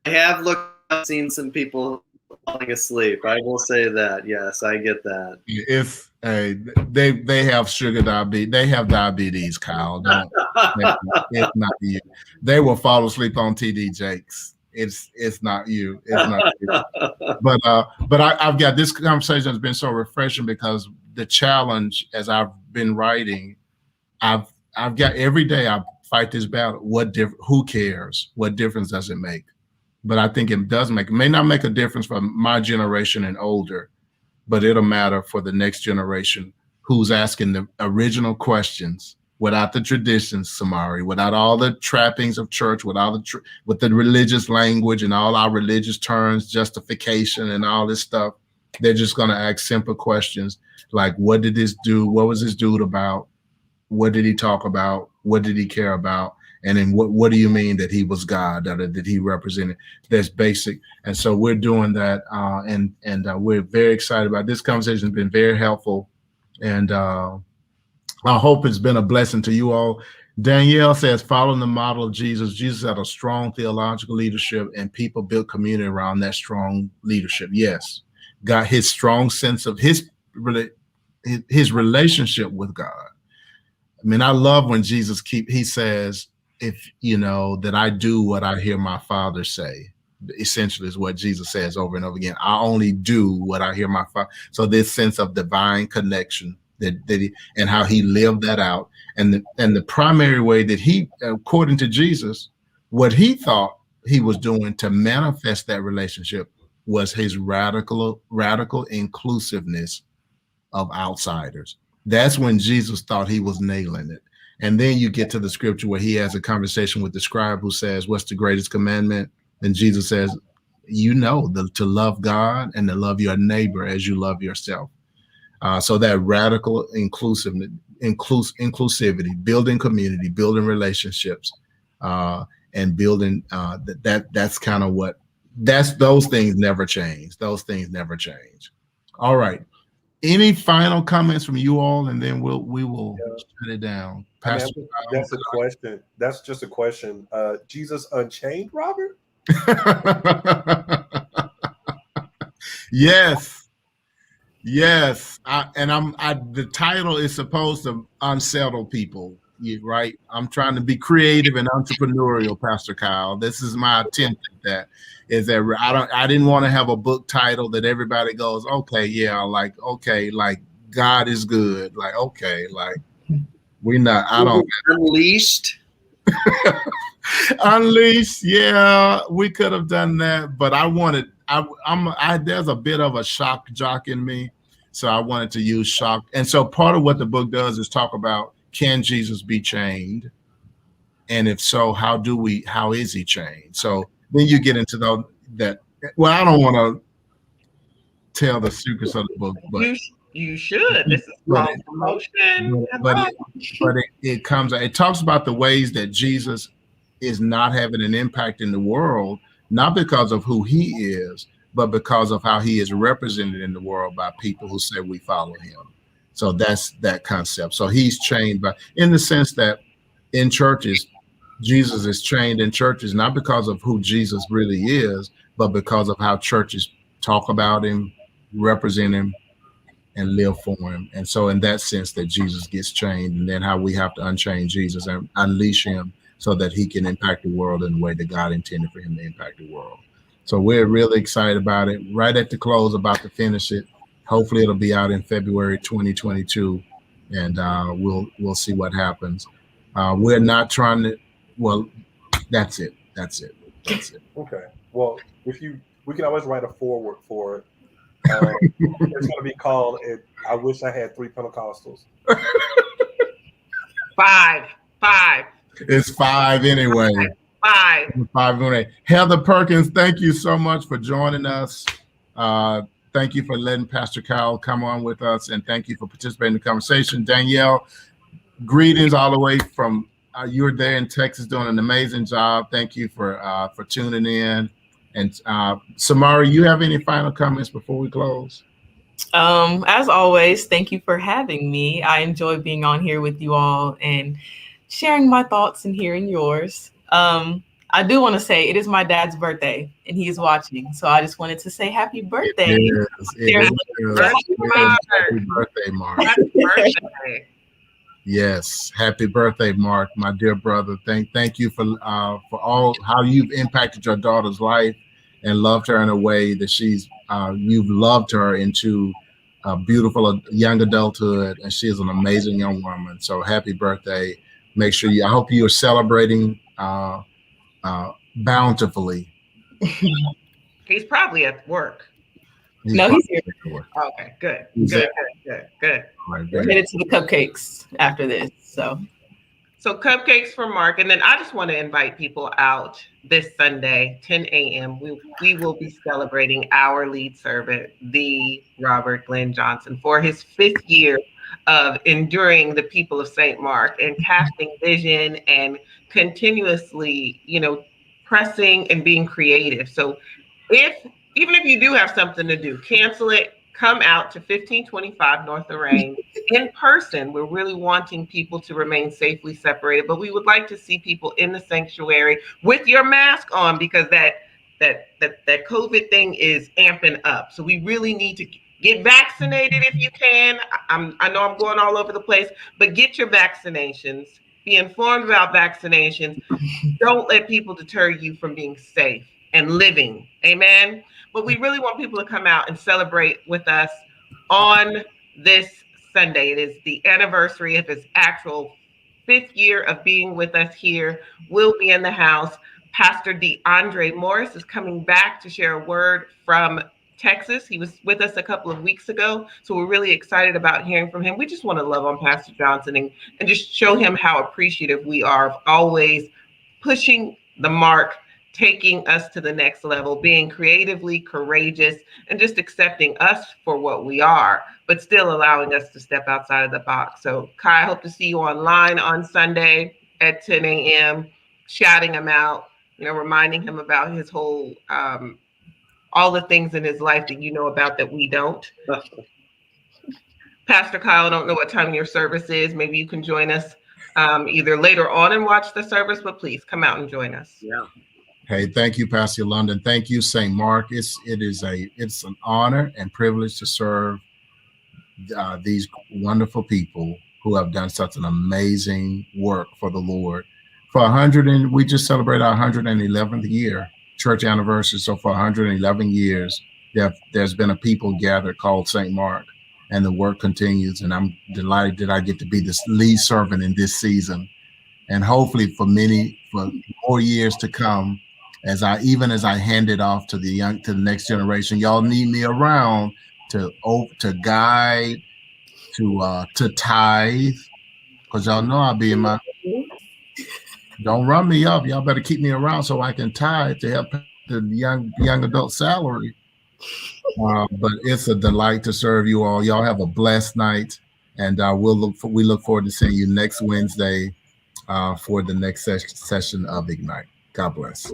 have seen some people falling asleep. I will say that. Yes, I get that. They have sugar diabetes. They have diabetes, Kyle. It's not you. They will fall asleep on TD Jakes. It's not you. It's not you. But I've got this conversation has been so refreshing, because the challenge, as I've been writing, I've got every day I fight this battle. Who cares? What difference does it make? But I think it does make. It may not make a difference for my generation and older, but it'll matter for the next generation who's asking the original questions without the traditions, Samari, without all the trappings of church, with the religious language and all our religious terms, justification and all this stuff. They're just going to ask simple questions like, what did this do? What was this dude about? What did he talk about? What did he care about? And then what do you mean that he was God, that he represented? That's basic. And so we're doing that. And we're very excited about it. This conversation has been very helpful. And I hope it's been a blessing to you all. Danielle says, following the model of Jesus, Jesus had a strong theological leadership, and people built community around that strong leadership. Yes. Got his strong sense of his relationship with God. I mean, I love when Jesus he says, if you know that I do what I hear my Father say, essentially is what Jesus says over and over again. I only do what I hear my Father. So this sense of divine connection that he, and how he lived that out, and the primary way that he, according to Jesus, what he thought he was doing to manifest that relationship was his radical inclusiveness of outsiders. That's when Jesus thought he was nailing it. And then you get to the scripture where he has a conversation with the scribe who says, what's the greatest commandment? And Jesus says, to love God and to love your neighbor as you love yourself. So that radical inclusivity, building community, building relationships, and building that's kind of what those things never change. Those things never change. All right. Any final comments from you all, and then we will shut it down. Pastor, that's a question. That's just a question. Jesus Unchained, Robert? Yes. The title is supposed to unsettle people, right? I'm trying to be creative and entrepreneurial, Pastor Kyle. This is my attempt at that. Is that I didn't want to have a book title that everybody goes, okay, yeah, like God is good, like okay, like we're not. I don't Unleashed. Unleashed, yeah, we could have done that, but I wanted. There's a bit of a shock jock in me, so I wanted to use shock. And so part of what the book does is talk about, can Jesus be chained, and if so, how is he chained? So then you get into that. Well, I don't want to tell the secrets of the book, but you should. This is promotion. It talks about the ways that Jesus is not having an impact in the world, not because of who he is, but because of how he is represented in the world by people who say we follow him. So that's that concept. So he's chained in the sense that in churches, Jesus is chained in churches, not because of who Jesus really is, but because of how churches talk about him, represent him, and live for him. And so in that sense that Jesus gets chained, and then how we have to unchain Jesus and unleash him so that he can impact the world in the way that God intended for him to impact the world. So we're really excited about it. Right at the close, about to finish it. Hopefully it'll be out in February 2022, and we'll see what happens. We're not trying to. Well, that's it. Okay. Well, we can always write a foreword for it. It's going to be called I Wish I Had 3 Pentecostals. 5. It's 5 anyway. 5 anyway. Heather Perkins, thank you so much for joining us. Thank you for letting Pastor Kyle come on with us, and thank you for participating in the conversation. Danielle, greetings all the way from you're there in Texas doing an amazing job. Thank you for tuning in. And Samara, you have any final comments before we close? As always, thank you for having me. I enjoy being on here with you all and sharing my thoughts and hearing yours. I do want to say it is my dad's birthday and he is watching. So I just wanted to say happy birthday. Happy birthday, Mark. Happy birthday. Yes, happy birthday, Mark, my dear brother. Thank you for all how you've impacted your daughter's life and loved her in a way that you've loved her into a beautiful young adulthood, and she is an amazing young woman. So happy birthday. Make sure I hope you are celebrating bountifully. He's probably at work. He's here. Okay, good. Good. Right, Headed to the cupcakes after this. So cupcakes for Mark. And then I just want to invite people out this Sunday, 10 a.m. We will be celebrating our lead servant, the Robert Glenn Johnson, for his 5th year of enduring the people of Saint Mark and casting vision and continuously, pressing and being creative. So even if you do have something to do, cancel it, come out to 1525 North Lorraine in person. We're really wanting people to remain safely separated, but we would like to see people in the sanctuary with your mask on, because that COVID thing is amping up. So we really need to get vaccinated if you can. I know I'm going all over the place, but get your vaccinations. Be informed about vaccinations. Don't let people deter you from being safe and living. Amen. But we really want people to come out and celebrate with us on this Sunday. It is the anniversary of his actual 5th year of being with us here. We'll be in the house. Pastor DeAndre Morris is coming back to share a word from Texas. He was with us a couple of weeks ago, so we're really excited about hearing from him. We just want to love on Pastor Johnson and just show him how appreciative we are of always pushing the mark taking us to the next level, being creatively courageous, and just accepting us for what we are, but still allowing us to step outside of the box. So, Kai, I hope to see you online on Sunday at 10 a.m., shouting him out, reminding him about his whole, all the things in his life that you know about that we don't. Pastor Kyle, I don't know what time your service is. Maybe you can join us either later on and watch the service, but please come out and join us. Yeah. Hey, thank you, Pastor London. Thank you, Saint Mark. It's an honor and privilege to serve these wonderful people who have done such an amazing work for the Lord. We just celebrated our 111th year church anniversary. So for 111 years, there's been a people gathered called Saint Mark, and the work continues. And I'm delighted that I get to be this lead servant in this season, and hopefully for more years to come. As I hand it off to the next generation, y'all need me around to guide, to tithe, because y'all know I'll be in my. Don't run me up. Y'all better keep me around so I can tithe to help the young adult salary. But it's a delight to serve you all. Y'all have a blessed night, and we look forward to seeing you next Wednesday for the next session of Ignite. God bless.